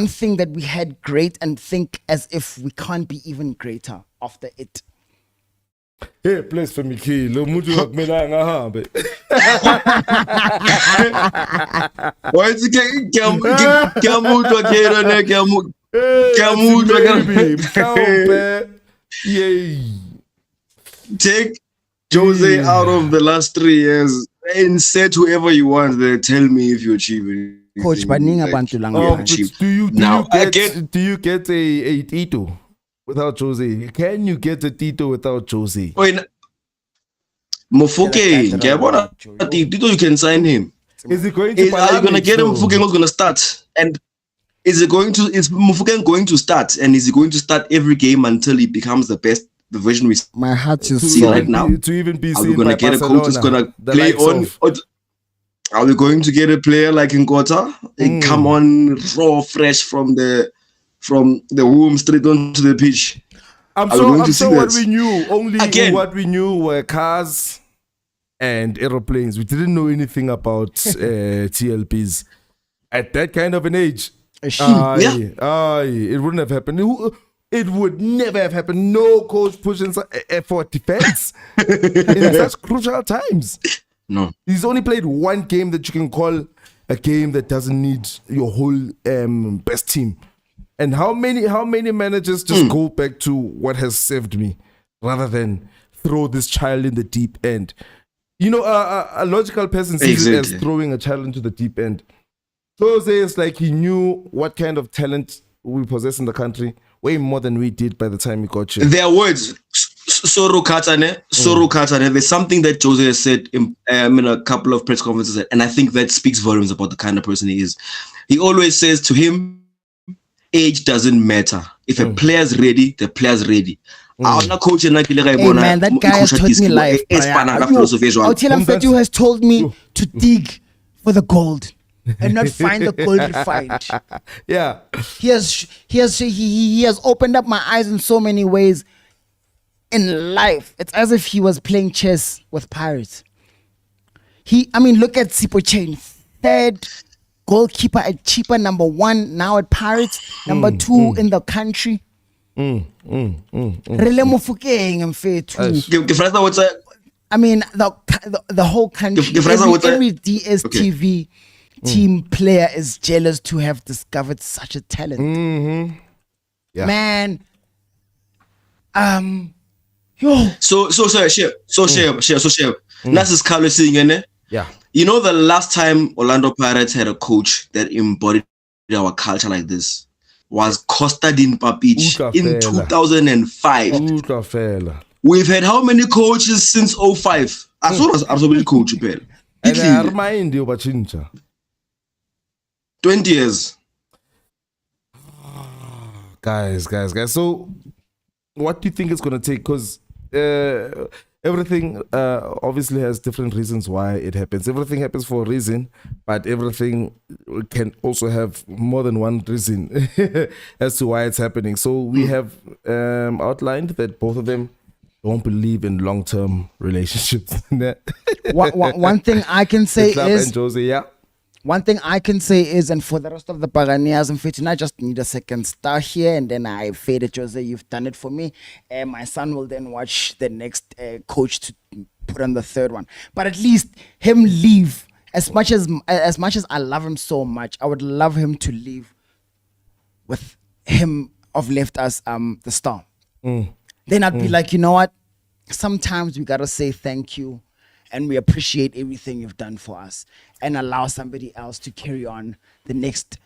thing that we had great and think as if we can't be even greater after it. Hey, place for me, key. Lo mutu akumelanga ahambe. Wathi kuyamudwa kero ne kuyamudwa. Yay. Take Jose out of the last 3 years and set whoever you want there. Tell me if you achieve it. Coach, baninga bantu lang. Do you get a Tito without Jose? Can you get a Tito without Jose? Mofuke, Tito, you can sign him. Is he going to? Are you gonna get him? Mofuke was gonna start, and is Mofuke going to start? And is he going to start every game until he becomes the best? The version we my heart is see right now. To even be are seen we gonna by get Barcelona, a coach who's gonna play on? Are we going to get a player like Nkota? Come on, raw, fresh from the from the womb straight onto the pitch. I'm Are we going sure to see what that? we knew. Only Again. what we knew were cars and aeroplanes. We didn't know anything about TLPs at that kind of an age. It wouldn't have happened. It would never have happened. No coach pushing for defense in such crucial times. No. He's only played one game that you can call a game that doesn't need your whole best team. And how many managers just go back to what has saved me rather than throw this child in the deep end? You know, a logical person sees it as throwing a child into the deep end. Jose is like he knew what kind of talent we possess in the country way more than we did by the time we got here. Their words, Soro Katane. There's something that Jose has said in a couple of press conferences, and I think that speaks volumes about the kind of person he is. He always says to him, age doesn't matter. If a player's ready, the player's ready. Hey man, that guy has taught me life. Otilam Fetu has told me to dig for the gold and not find the gold refined. Yeah, he has opened up my eyes in so many ways in life. It's as if he was playing chess with pirates. Look at Sipo Chain, third goalkeeper at Cheaper, number 1 now at Pirates, number 2 in the country. The whole country, every DSTV team player is jealous to have discovered such a talent. Yeah. Man, So share. Nas is Carlos saying, yeah. You know, the last time Orlando Pirates had a coach that embodied our culture like this was Costa Din Papic in 2005. We've had how many coaches since 05? As soon as absolutely coach, 20 years. Guys. So, what do you think it's going to take? Because everything obviously has different reasons why it happens. Everything happens for a reason, but everything can also have more than one reason as to why it's happening. So we have outlined that both of them don't believe in long-term relationships. One thing I can say is, Jose, yeah. One thing I can say is, and for the rest of the Buccaneers and Fitin, I just need a second star here, and then I faded Jose. You've done it for me. My son will then watch the next coach to put on the third one. But at least him leave. As much as I love him so much, I would love him to leave with him of left us the star. Then I'd be like, you know what? Sometimes we gotta say thank you. And we appreciate everything you've done for us, and allow somebody else to carry on the next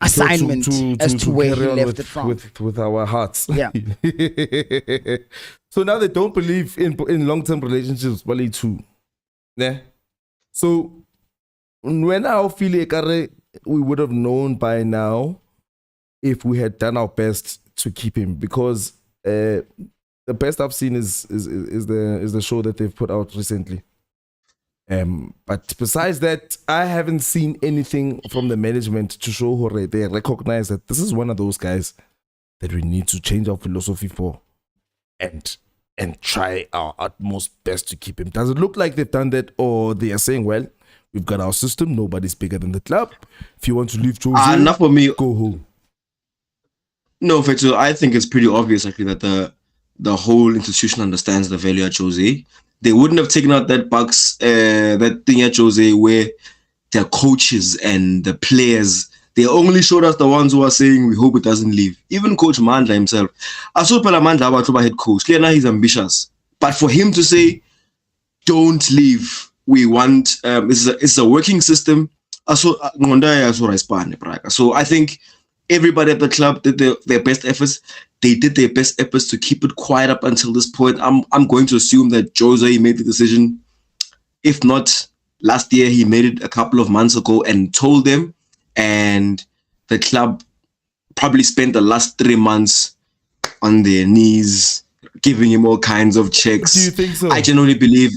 assignment to where he left it from. With our hearts. Yeah. So now they don't believe in long-term relationships, Bali too. Yeah. So when I feel like we would have known by now if we had done our best to keep him, because the best I've seen is the show that they've put out recently. But besides that, I haven't seen anything from the management to show how they recognize that this is one of those guys that we need to change our philosophy for and try our utmost best to keep him. Does it look like they've done that, or they are saying, well, we've got our system, nobody's bigger than the club. If you want to leave Jose, enough for me. Go home. No, Fetu, I think it's pretty obvious actually that the whole institution understands the value at Jose. They wouldn't have taken out that Bucs, that thing at Jose where their coaches and the players, they only showed us the ones who are saying we hope it doesn't leave. Even Coach Mandla himself. I saw Mandla about head coach. Clearly he's ambitious. But for him to say, don't leave, we want, it's a working system. So I think everybody at the club did their best efforts. They did their best efforts to keep it quiet up until this point. I'm going to assume that Jose made the decision. If not last year, he made it a couple of months ago and told them. And the club probably spent the last 3 months on their knees, giving him all kinds of checks. Do you think so? I genuinely believe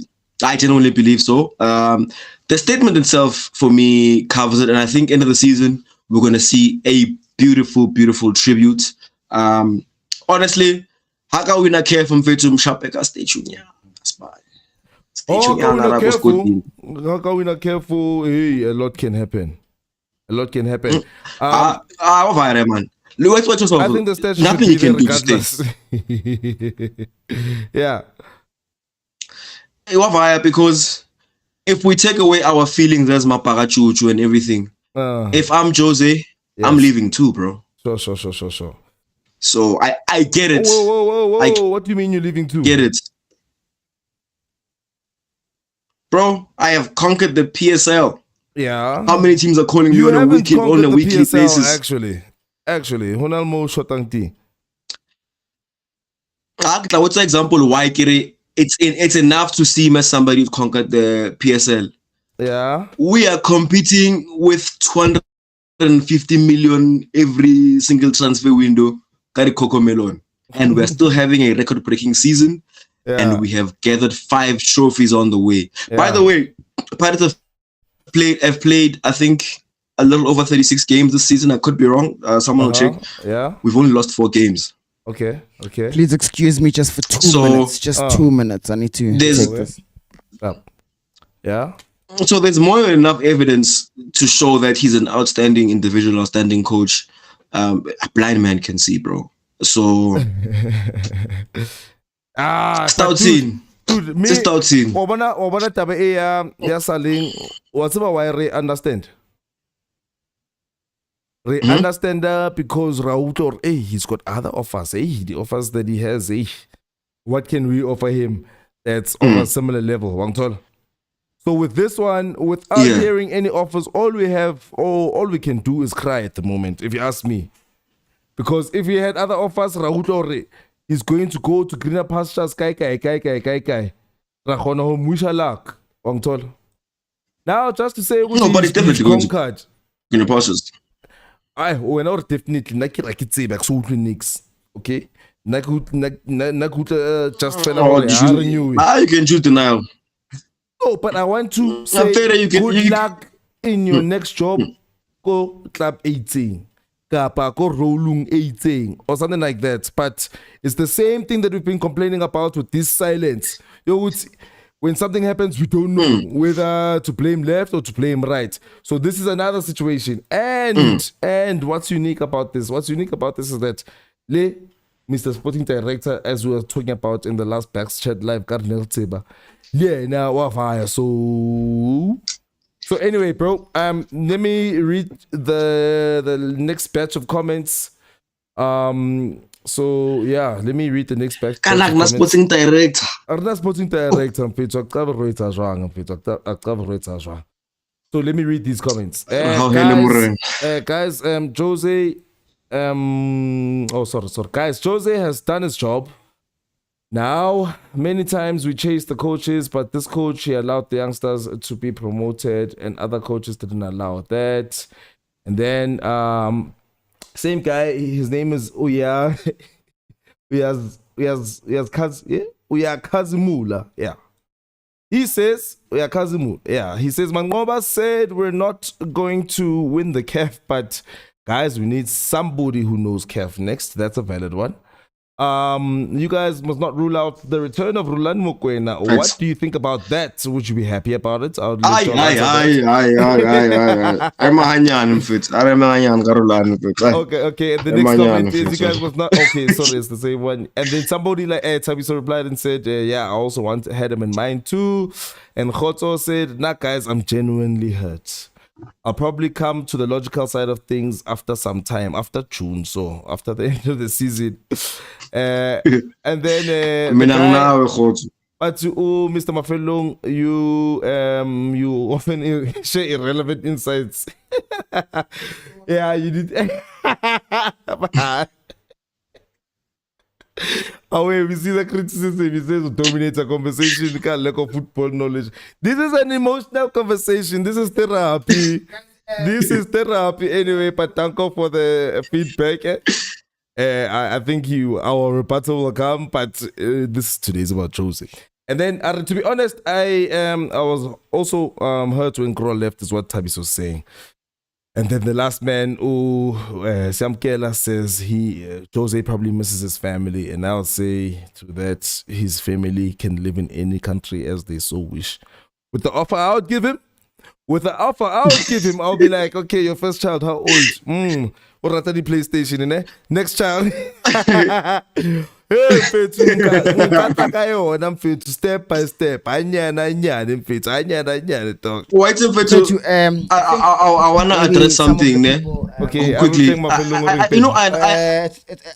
so. The statement itself, for me, covers it. And I think end of the season, we're going to see a beautiful, beautiful tribute. Honestly, haka wina care from Fetum Shapeka stay tuned. Yeah, that's fine. Oh, how we not careful? How we not careful? Hey, a lot can happen. A lot can happen. Man. Look, watch yourself. I think the station Nothing should be you can there do to stay. regardless. Yeah. Because if we take away our feelings as Maparachuchu and everything, if I'm Jose, yes. I'm leaving too, bro. Sure. So I get it. Whoa. What do you mean you're leaving too? Get it. Bro, I have conquered the PSL. Yeah. How many teams are calling you on a weekly basis? Actually, Honalmo Shotangti. What's the example? Why it's enough to see as somebody who's conquered the PSL. Yeah. We are competing with 250 million every single transfer window. Coco Melon. And we're still having a record-breaking season. Yeah. And we have gathered 5 trophies on the way. Yeah. By the way, Pirates have played, I think, a little over 36 games this season. I could be wrong. Someone will check. Yeah. We've only lost 4 games. Okay. Please excuse me just for 2 minutes. Just 2 minutes. I need to take this. Yeah. So there's more than enough evidence to show that he's an outstanding individual, outstanding coach. A blind man can see, bro. So Stoutin. Dude, me Stoutin. Obana tabe ya saling what's about why I understand. Understand because Raul he's got other offers. The offers that he has, what can we offer him that's on a similar level? Wangtol. So with this one, without hearing any offers, all we can do is cry at the moment, if you ask me. Because if he had other offers, Raul he's going to go to greener pastures, kai. Rakhona ho mushalak, Wangtol. Now just to say, no, but it's definitely going to greener pastures. We're not definitely back so nix. Okay? Just fell away. You can choose denial. No, but I want to say good luck in your next job. Go club 18. Kapa go rolling 18 or something like that. But it's the same thing that we've been complaining about with this silence. When something happens, we don't know whether to blame left or to blame right. So this is another situation. And what's unique about this? What's unique about this is that Mr. Sporting Director, as we were talking about in the last Bucs Chat live, Cardinal Tseba. Yeah, now what fire. So anyway, bro, let me read the next batch of comments. So yeah, let me read the next batch. Sporting Director. Sporting Director. So let me read these comments. Guys, Jose. Guys, Jose has done his job. Now, many times we chase the coaches, but this coach, he allowed the youngsters to be promoted and other coaches didn't allow that. And then, same guy, his name is Uya. Kazimula. Yeah. He says, he says, Mangoba said we're not going to win the CAF, but guys, we need somebody who knows CAF next. That's a valid one. You guys must not rule out the return of Rulan Mokwena. What do you think about that? Would you be happy about it? Okay. And the next comment is you guys must not. Okay, sorry, it's the same one. And then somebody like Tabiso replied and said, I also had him in mind too. And Khoto said, nah, guys, I'm genuinely hurt. I'll probably come to the logical side of things after some time, after June, so after the end of the season. And then but Mr. Mafelong, you often share irrelevant insights. Yeah, you did. However, we see the criticism. He says dominates a conversation because lack of football knowledge. This is an emotional conversation. This is therapy. Anyway, but thank you for the feedback. I think our rebuttal will come, but this today is about Jose. And then, to be honest, I was also hurt when Grohl left, is what Tabis was saying. And then the last man, Sam Kela says Jose probably misses his family, and I'll say to that his family can live in any country as they so wish. With the offer I would give him, I'll be like, okay, your first child, how old? What at the PlayStation, ne? Next child. Hey, I'm fit to step by step. I talk. Wait a bit. I want to address something, ne? Okay, quickly.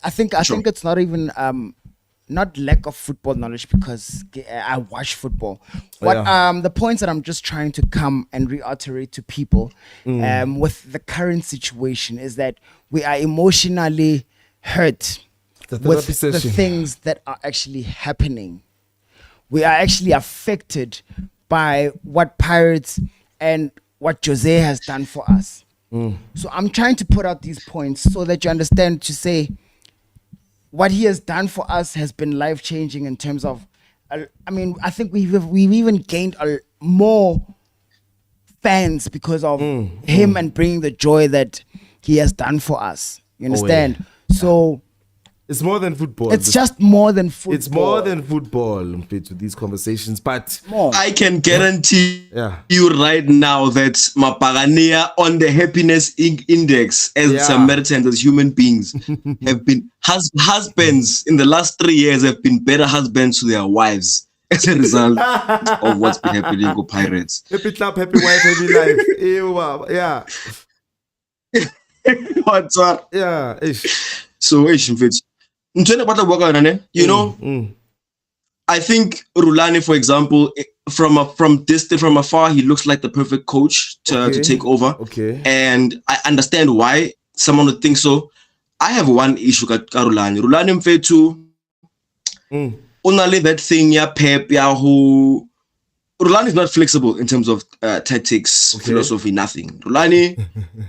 I think it's not even not lack of football knowledge, because I watch football. What the points that I'm just trying to come and reiterate to people with the current situation is that we are emotionally hurt with the things that are actually happening. We are actually affected by what Pirates and what Jose has done for us. So I'm trying to put out these points so that you understand, to say what he has done for us has been life-changing in terms of, I think we've even gained more fans because of him and bringing the joy that he has done for us. You understand? So it's more than football. It's just more than football. It's more than football to these conversations, but I can guarantee you right now that Buccaneer on the happiness index as Samaritans, as human beings, have been husbands in the last 3 years have been better husbands to their wives as a result of what's been happening with Pirates. Happy club, happy wife, happy life. Yeah. What's up? Yeah. So, you know, I think Rulani, for example, from afar, he looks like the perfect coach to take over. Okay. And I understand why someone would think so. I have one issue with Rulani. Rulani mfethu, only that thing Pep who Rulani is not flexible in terms of tactics, philosophy, nothing. Rulani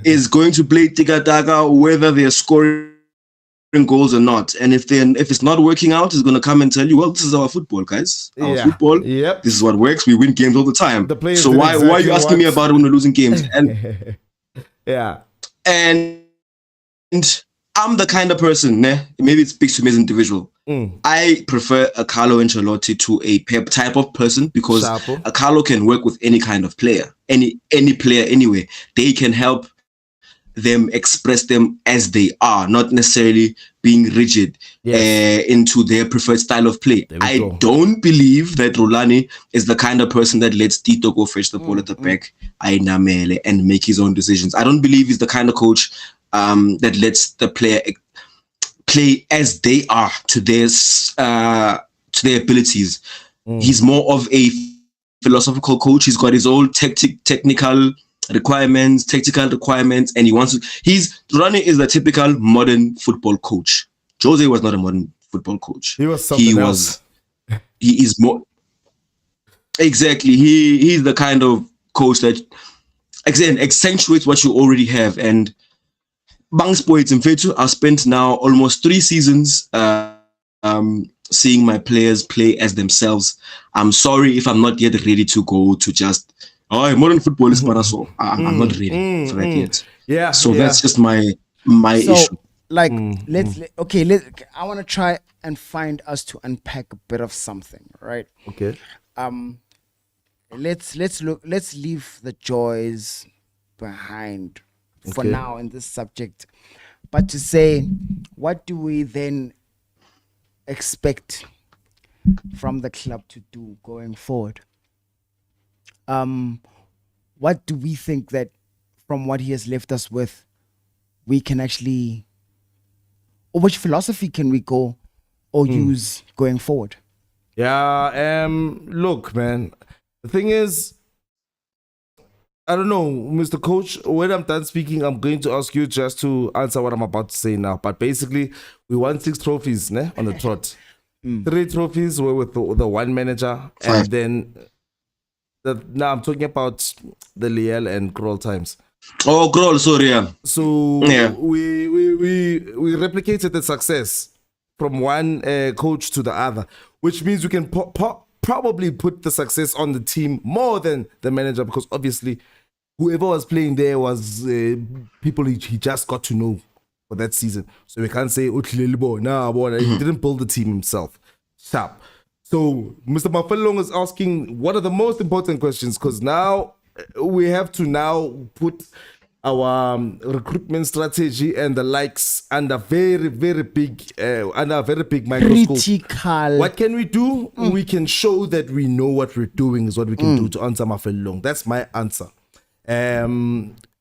is going to play tika-taka whether they're scoring goals or not, and if it's not working out, he's going to come and tell you, well, this is our football, guys. Our football. Yep. This is what works. We win games all the time. So why are you asking me about it when we're losing games? And and I'm the kind of person, maybe it speaks to me as an individual. I prefer a Carlo Ancelotti to a Pep type of person, because a Carlo can work with any kind of player, any player anyway. They can help them express them as they are, not necessarily being rigid into their preferred style of play. I don't believe that Rulani is the kind of person that lets Tito go fetch the ball at the back and make his own decisions. I don't believe he's the kind of coach that lets the player play as they are to their abilities. He's more of a philosophical coach. He's got his own tactical requirements, and Rulani is the typical modern football coach. Jose was not a modern football coach. He was something else. He is more. Exactly. He's the kind of coach that, again, accentuates what you already have. And Bangs Poets in Fetu, I've spent now almost 3 seasons seeing my players play as themselves. I'm sorry if I'm not yet ready to go to just modern football is so I'm not ready for that yet. Yeah. So that's just my issue. Like let's I want to try and find us to unpack a bit of something, right? Okay. Let's leave the joys behind for now in this subject, but to say, what do we then expect from the club to do going forward? What do we think that from what he has left us with, we can actually, or which philosophy can we go or use going forward? Yeah, look, man, the thing is, I don't know, Mr. Coach, when I'm done speaking, I'm going to ask you just to answer what I'm about to say now. But basically, we won 6 trophies on the trot. 3 trophies were with the one manager, and then now I'm talking about the Liel and Kroll times. Oh, Kroll, sorry. Yeah. So we replicated the success from one coach to the other, which means we can probably put the success on the team more than the manager, because obviously whoever was playing there was people he just got to know for that season. So we can't say he didn't build the team himself. Sharp. So Mr. Mafalong is asking, what are the most important questions? Because now we have to now put our recruitment strategy and the likes under very, very big microscope. Critical. What can we do? We can show that we know what we're doing is what we can do to answer Mafalong. That's my answer.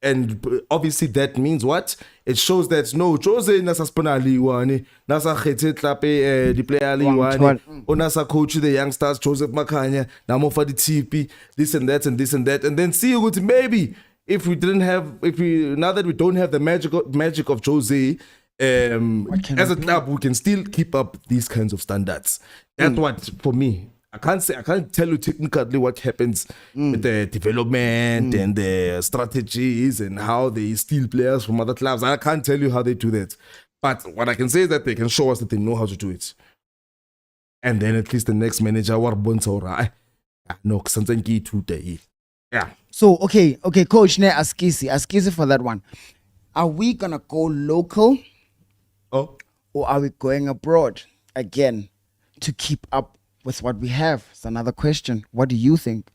And obviously that means what? It shows that no, Jose nasa spana liwani, nasa khete tlape the player liwani, or nasa coach the youngsters, Joseph Makanya, namo for the TP, this and that and this and that, and then see you maybe now that we don't have the magic of Jose, as a club we can still keep up these kinds of standards. That's what for me. I can't tell you technically what happens with the development and the strategies and how they steal players from other clubs. I can't tell you how they do that. But what I can say is that they can show us that they know how to do it. And then at least the next manager yeah. So okay, coach, ne Askisi for that one. Are we gonna go local? Oh. Or are we going abroad again to keep up with what we have? It's another question. What do you think?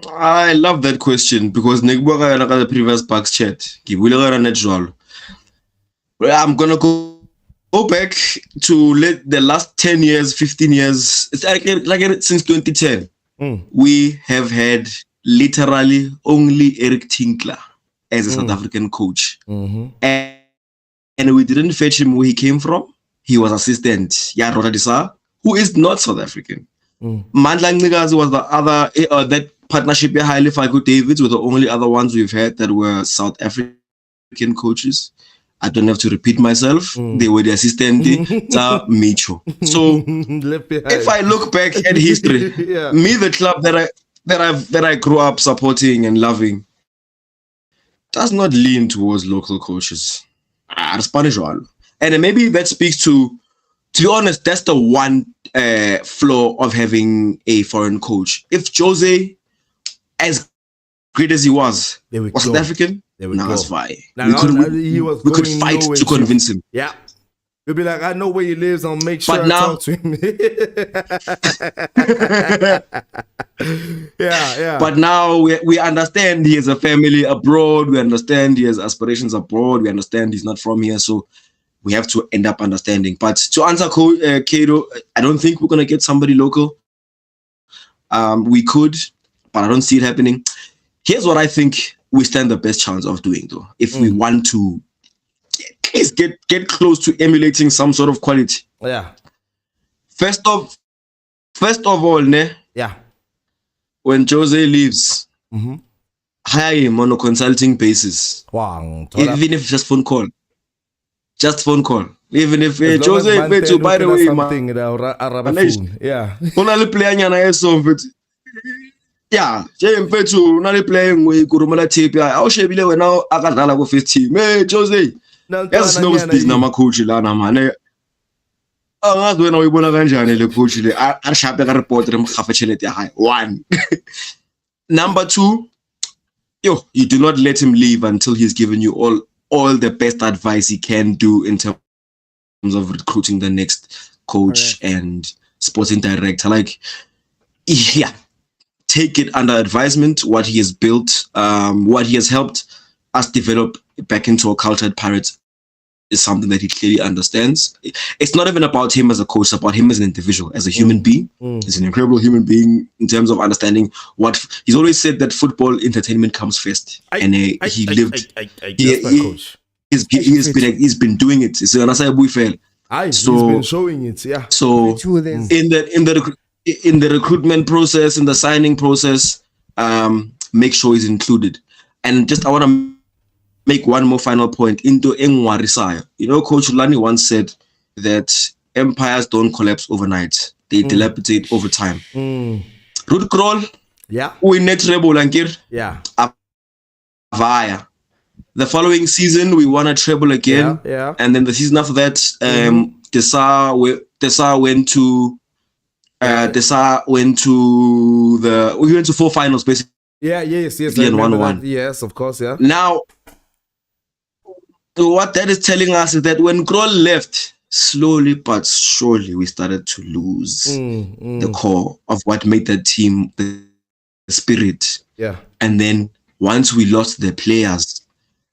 I love that question because the previous Bucs Chat. I'm gonna go back to the last 10 years, 15 years. It's like since 2010. We have had literally only Eric Tinkler as a South African coach. And we didn't fetch him where he came from. He was assistant, Rodadisa, who is not South African. Mandla Ngigazi was the other, that partnership Haile Falco Davids were the only other ones we've had that were South African coaches. I don't have to repeat myself. They were the assistant Micho. So if I look back at history, me, the club that I grew up supporting and loving does not lean towards local coaches. Spanish one. And maybe that speaks to be honest, that's the one flaw of having a foreign coach. If Jose, as great as he was South African, that's fine. We could fight to convince him. Yeah. You'll be like, I know where he lives, I'll make sure I talk to him. yeah. But now we understand he has a family abroad, we understand he has aspirations abroad, we understand he's not from here, so we have to end up understanding. But to answer Kato, I don't think we're going to get somebody local. We could, but I don't see it happening. Here's what I think we stand the best chance of doing, though, if we want to at least get close to emulating some sort of quality. Yeah. First of all, when Jose leaves, hire him on a consulting basis. Wow. Even if just phone call. Just phone call. Even if Jose, by the way, yeah, only playing with Kurumala TPI. I'll show you now. I got a first team. Hey, Jose. Yes, no, this number coach. Lana, man. Oh, when I want to the coach, I shall be a reporter. One. Number two, you do not let him leave until he's given you all the best advice he can do in terms of recruiting the next coach and sporting director. Like, yeah. Take it under advisement, what he has built, what he has helped us develop back into a cultured Pirates is something that he clearly understands. It's not even about him as a coach, it's about him as an individual, as a human being. He's an incredible human being in terms of understanding what he's always said, that football entertainment comes first. He's been doing it. He's been showing it, yeah. So in the recruitment process, in the signing process, make sure he's included. And just I want to make one more final point into Engwarisaya. Coach Lani once said that empires don't collapse overnight; they dilapidate over time. Root crawl, we net treble lankir, via. The following season we won a treble again, and then the season after that, Tessa went to. We went to 4 finals basically. Yeah, yes. I and remember 1-1. that. Yes, of course, yeah. Now, what that is telling us is that when Kroll left, slowly but surely we started to lose the core of what made that team the spirit. Yeah. And then once we lost the players,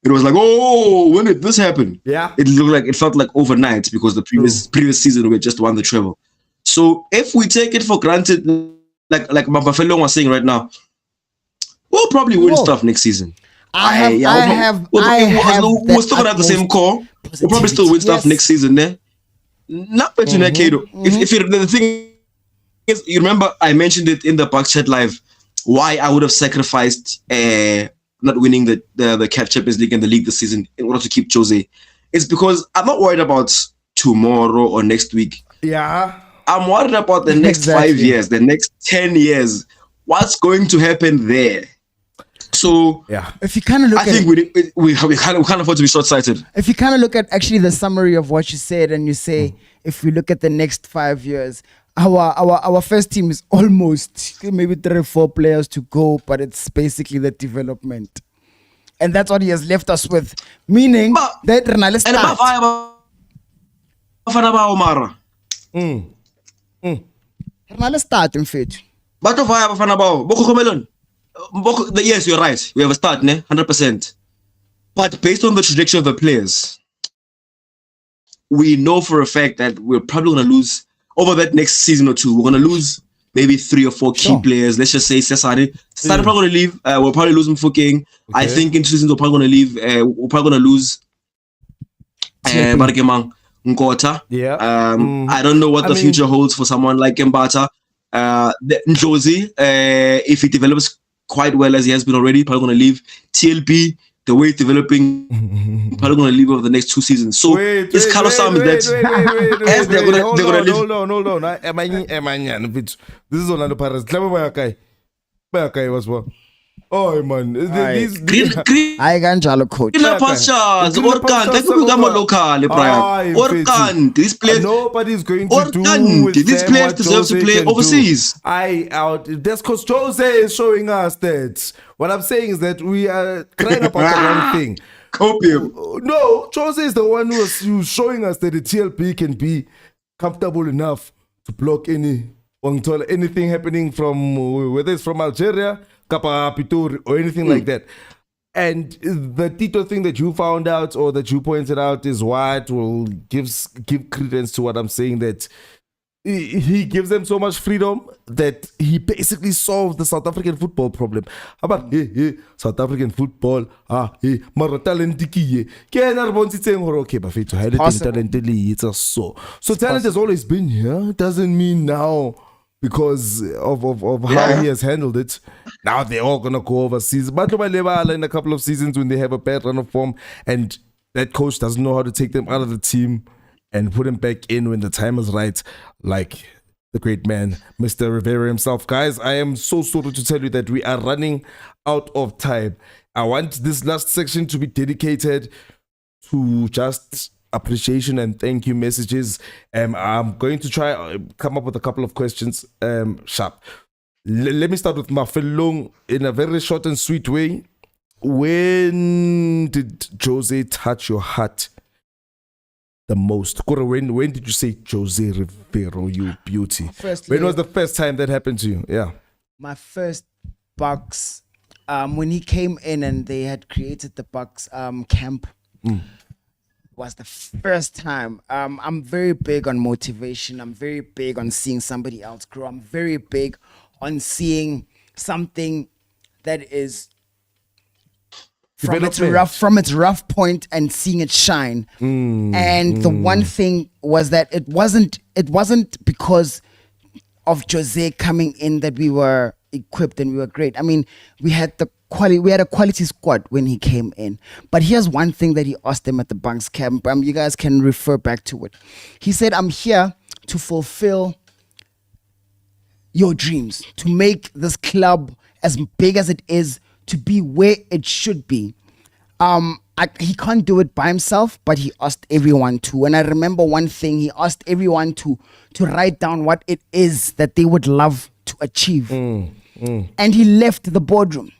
it was like, oh, when did this happen? Yeah. It felt like overnight because the previous season we just won the treble. So if we take it for granted, like Mabafelo was saying right now, we'll probably win stuff next season. We're still gonna have the same core. We'll probably still win stuff next season. Not between Kato. If the thing is, you remember I mentioned it in the Bucs Chat live, why I would have sacrificed not winning the CAF Champions League and the league this season in order to keep Jose. It's because I'm not worried about tomorrow or next week. Yeah. I'm worried about the next 5 years, the next 10 years. What's going to happen there? So yeah, if you kind of look, I think we can't afford to be short-sighted. If you kind of look at actually the summary of what you said, and you say if we look at the next 5 years, our first team is almost maybe 3 or 4 players to go, but it's basically the development, and that's what he has left us with. Meaning that Renale start. Renale start in fact. Yes, you're right. We have a start, 100%. But based on the trajectory of the players, we know for a fact that we're probably going to lose over that next season or two. We're going to lose maybe 3 or 4 key players. Let's just say Cesare. Cesare probably going to leave. We'll probably lose him for King. Okay. I think in 2 seasons we're probably going to leave. We're probably going to lose Bargemang Nkota. Yeah. I don't know what the future holds for someone like Mbata. Njozi, if he develops quite well as he has been already, probably going to leave. TLP, the way it's developing, probably going to leave over the next 2 seasons. So it's kind of something that they're going to leave. Hold on. This is Orlando Pirates. Was what? Oh man, these I can jalo coach. These players, nobody's going to do with these players deserve to play overseas. That's because Jose is showing us that. What I'm saying is that we are crying about the wrong thing. Copium. No, Jose is the one who's showing us that the TLP can be comfortable enough to block anything happening from whether it's from Algeria, Pitur, or anything like that. And the Tito thing that you found out or that you pointed out is what will give credence to what I'm saying, that he gives them so much freedom that he basically solved the South African football problem. How about South African football? Mara talent okay, but so talent has always been here. Doesn't mean now because of how he has handled it. Now they're all gonna go overseas. But in a couple of seasons when they have a bad run of form and that coach doesn't know how to take them out of the team and put him back in when the time is right, like the great man, Mr. Rivero himself. Guys, I am so sorry to tell you that we are running out of time. I want this last section to be dedicated to just appreciation and thank you messages. I'm going to try come up with a couple of questions sharp. Let me start with Mafelong in a very short and sweet way. When did Jose touch your heart the most? When did you say Jose Riveiro, you beauty? When was the first time that happened to you? Yeah. My first Bucs, when he came in and they had created the Bucs camp, was the first time. I'm very big on motivation. I'm very big on seeing somebody else grow. I'm very big on seeing something that is from its rough point and seeing it shine. And the one thing was that it wasn't because of Jose coming in that we were equipped and we were great. I mean, we had a quality squad when he came in. But here's one thing that he asked them at the Bucs camp. You guys can refer back to it. He said, I'm here to fulfill your dreams, to make this club as big as it is, to be where it should be. He can't do it by himself, but he asked everyone to. And I remember one thing, he asked everyone to write down what it is that they would love to achieve. And he left the boardroom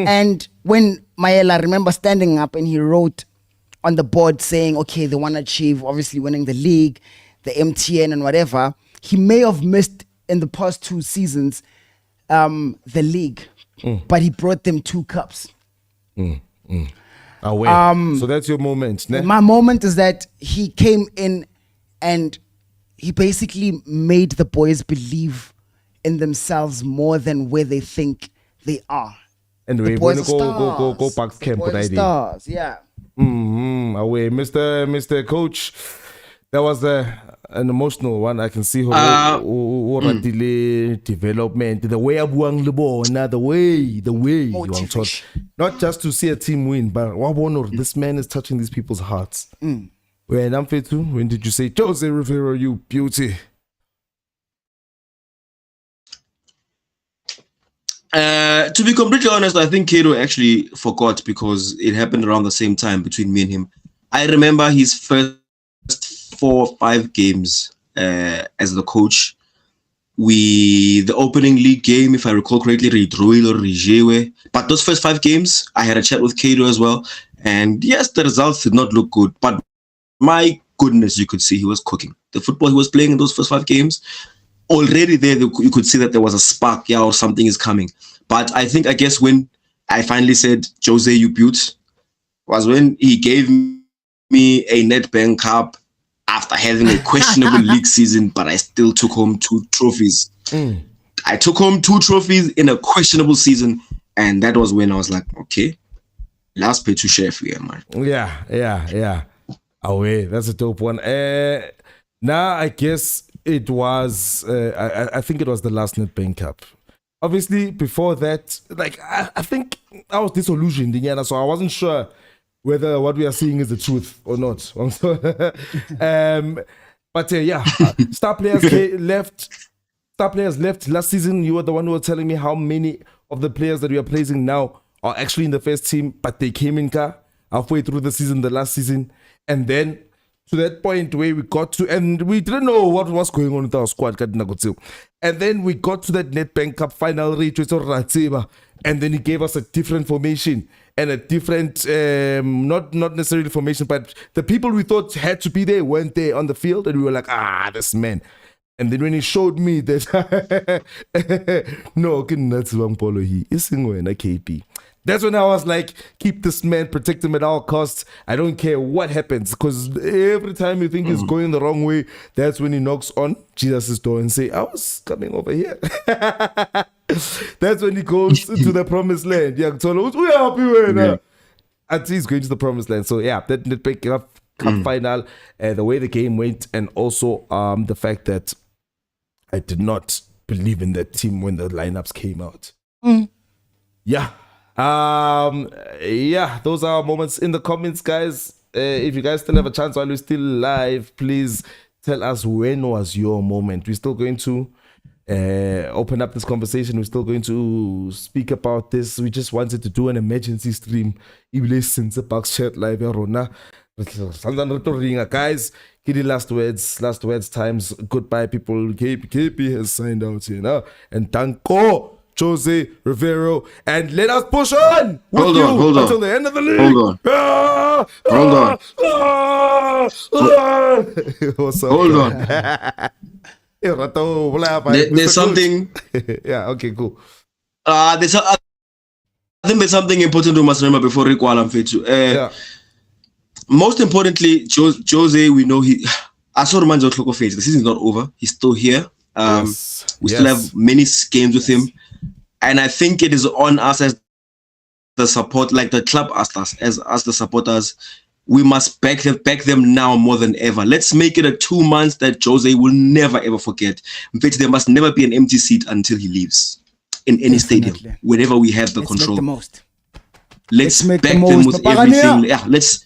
And when Maela, I remember standing up and he wrote on the board saying, okay, they want to achieve, obviously winning the league, the MTN and whatever. He may have missed in the past 2 seasons the league, but he brought them 2 cups. Away. So that's your moment. Ne? My moment is that he came in and he basically made the boys believe in themselves more than where they think they are. And The we're boys going to are go stars. Bucs The camp boys are with stars, yeah. Away. Mr. Coach, that was an emotional one. I can see how development, the way Abuang Lebona, the way you are taught. Motivation. Not just to see a team win, but this man is touching these people's hearts. When I'm fit too, when did you say, José Riveiro, you beauty? To be completely honest, I think Kato actually forgot because it happened around the same time between me and him. I remember his first 4 or 5 games as the coach. The opening league game, if I recall correctly, Ridruil or Rijewe. But those first 5 games, I had a chat with Kato as well. And yes, the results did not look good. But my goodness, you could see he was cooking. The football he was playing in those first 5 games, already there you could see that there was a spark, or something is coming. But I guess when I finally said, Jose, you beaut, was when he gave me a Nedbank Cup after having a questionable league season, but I still took home 2 trophies. I took home 2 trophies in a questionable season, and that was when I was like, okay, last pay to chef here, man. Yeah. Away. That's a dope one. Now, I guess it was, I think it was the last Nedbank Cup. Obviously, before that, I think I was disillusioned, so I wasn't sure whether what we are seeing is the truth or not. But star players left. Star players left last season. You were the one who was telling me how many of the players that we are placing now are actually in the first team, but they came in halfway through the season, the last season, and then to that point where we got to, and we didn't know what was going on with our squad, and then we got to that Nedbank Cup final reach, and then he gave us a different formation and a different, not necessarily formation, but the people we thought had to be there weren't there on the field, and we were like, this man. And then when he showed me that, no, that's Wang Polo, he is in KP. That's when I was like, keep this man, protect him at all costs. I don't care what happens, because every time you think he's going the wrong way, that's when he knocks on Jesus' door and say, I was coming over here. That's when he goes to the promised land. Yeah, so we are happy when until he's going to the promised land. So yeah, that big cup final, the way the game went, and also the fact that I did not believe in that team when the lineups came out. Yeah. Those are moments in the comments, guys. If you guys still have a chance while we're still live, please tell us when was your moment. We're still going to open up this conversation. We're still going to speak about this. We just wanted to do an emergency stream. Since the Bucs Chat live, guys. Kitty, last words times. Goodbye, people. KP has signed out here, and Danko, José Riveiro, and let us push on with Hold you on. until the end of the league. What's up? Hold on. There's something. Yeah. Okay. Cool. I think there's something important we must remember before Rikwala Mfetu. Most importantly, Jose, we know I saw Roman's Okloko face. The season's not over. He's still here. We still have many games with him. And I think it is on us as the support, like the club asked us, as us the supporters, we must back them now more than ever. Let's make it a 2 months that Jose will never ever forget. In fact, there must never be an empty seat until he leaves in any stadium, whenever we have the control. Make the most. Let's make back the them most. with The everything. Yeah, let's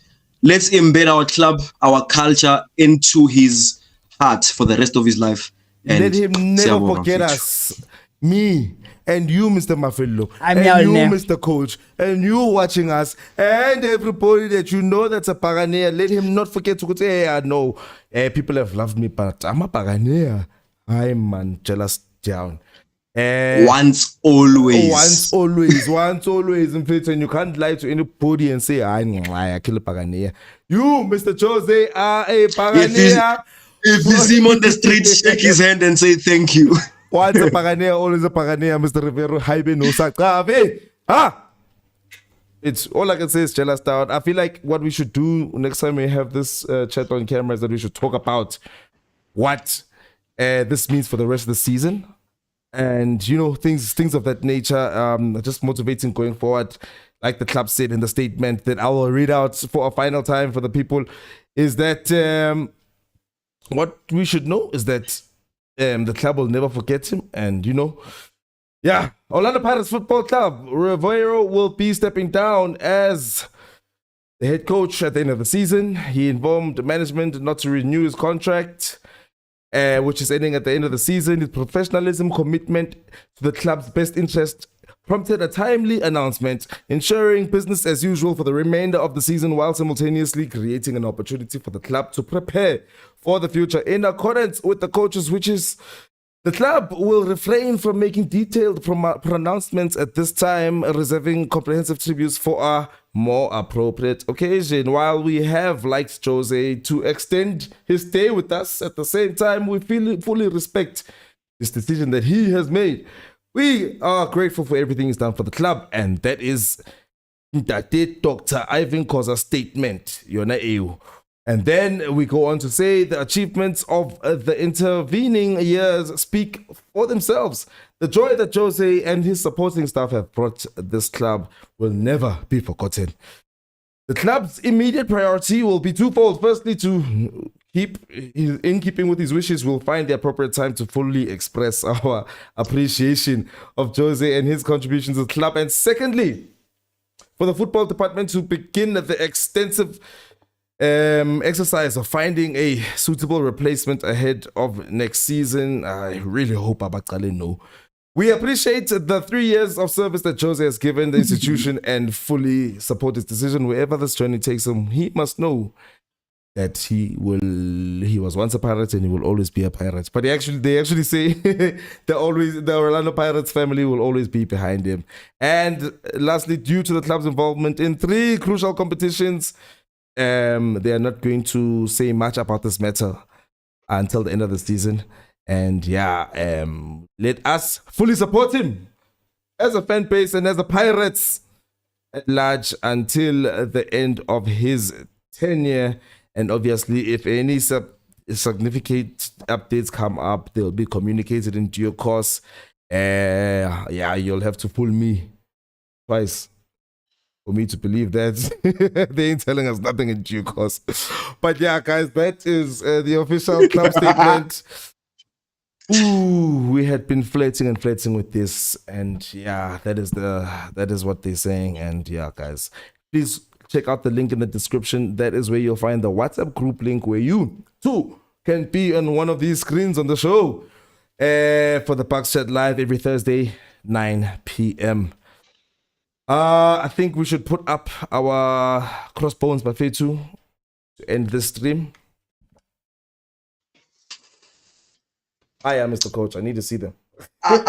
embed our club, our culture into his heart for the rest of his life. And let him never forget us. Me and you, Mr. Mafello, and you, Mr. Coach, and you watching us, and everybody that you know that's a Buccaneer. Let him not forget to say, I know people have loved me, but I'm a Buccaneer. I'm man, jealous down. Once always. Once always. In fact, and you can't lie to anybody and say, I kill a Buccaneer. You, Mr. Jose, are a Buccaneer. If you see him on the street, shake his hand and say thank you. Once a Buccaneer, always a Buccaneer, Mr. Rivero. Haibe no sakave. It's all I can say is jealous out. I feel like what we should do next time we have this chat on camera is that we should talk about what this means for the rest of the season. And, you know, things of that nature, just motivating going forward. Like the club said in the statement that I will read out for a final time for the people, is that what we should know is that the club will never forget him. And, you know, yeah, Orlando Pirates Football Club, Rivero will be stepping down as the head coach at the end of the season. He informed management not to renew his contract, which is ending at the end of the season. His professionalism, commitment to the club's best interest prompted a timely announcement, ensuring business as usual for the remainder of the season while simultaneously creating an opportunity for the club to prepare for the future. In accordance with the coach's wishes, the club will refrain from making detailed pronouncements at this time, reserving comprehensive tributes for a more appropriate occasion. While we have liked Jose to extend his stay with us, at the same time, we fully respect this decision that he has made. We are grateful for everything he's done for the club, and that is Dr. Ivan Koza's statement. Yona EU. And then we go on to say the achievements of the intervening years speak for themselves. The joy that Jose and his supporting staff have brought this club will never be forgotten. The club's immediate priority will be twofold. Firstly, to in keeping with his wishes, we'll find the appropriate time to fully express our appreciation of Jose and his contributions to the club. And secondly, for the football department to begin the extensive exercise of finding a suitable replacement ahead of next season. I really hope Abakale know. We appreciate the 3 years of service that Jose has given the institution and fully support his decision. Wherever this journey takes him, he must know that he was once a pirate and he will always be a pirate. But they actually say the Orlando Pirates family will always be behind him. And lastly, due to the club's involvement in 3 crucial competitions, they are not going to say much about this matter until the end of the season. And yeah, let us fully support him as a fan base and as the Pirates at large until the end of his tenure. And obviously, if any significant updates come up, they'll be communicated in due course. Yeah, you'll have to fool me twice for me to believe that they ain't telling us nothing in due course. But yeah, guys, that is the official club statement. Ooh, we had been flirting with this, and yeah, that is what they're saying. And yeah, guys, please check out the link in the description. That is where you'll find the WhatsApp group link where you too can be on one of these screens on the show for the Bucs Chat live every Thursday, 9 p.m. I think we should put up our Crossbones by Fetu to end this stream. I am Mr. Coach. I need to see them. I'll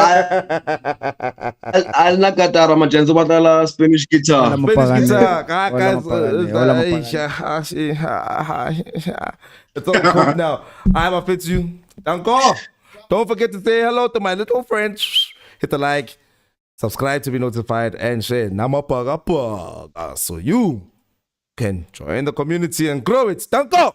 not get out of my chance about the Spanish guitar. Spanish guitar. It's all cool now. I'm a Fetu. Don't forget to say hello to my little friend. Hit the like, subscribe to be notified, and share. So you can join the community and grow it. Danko.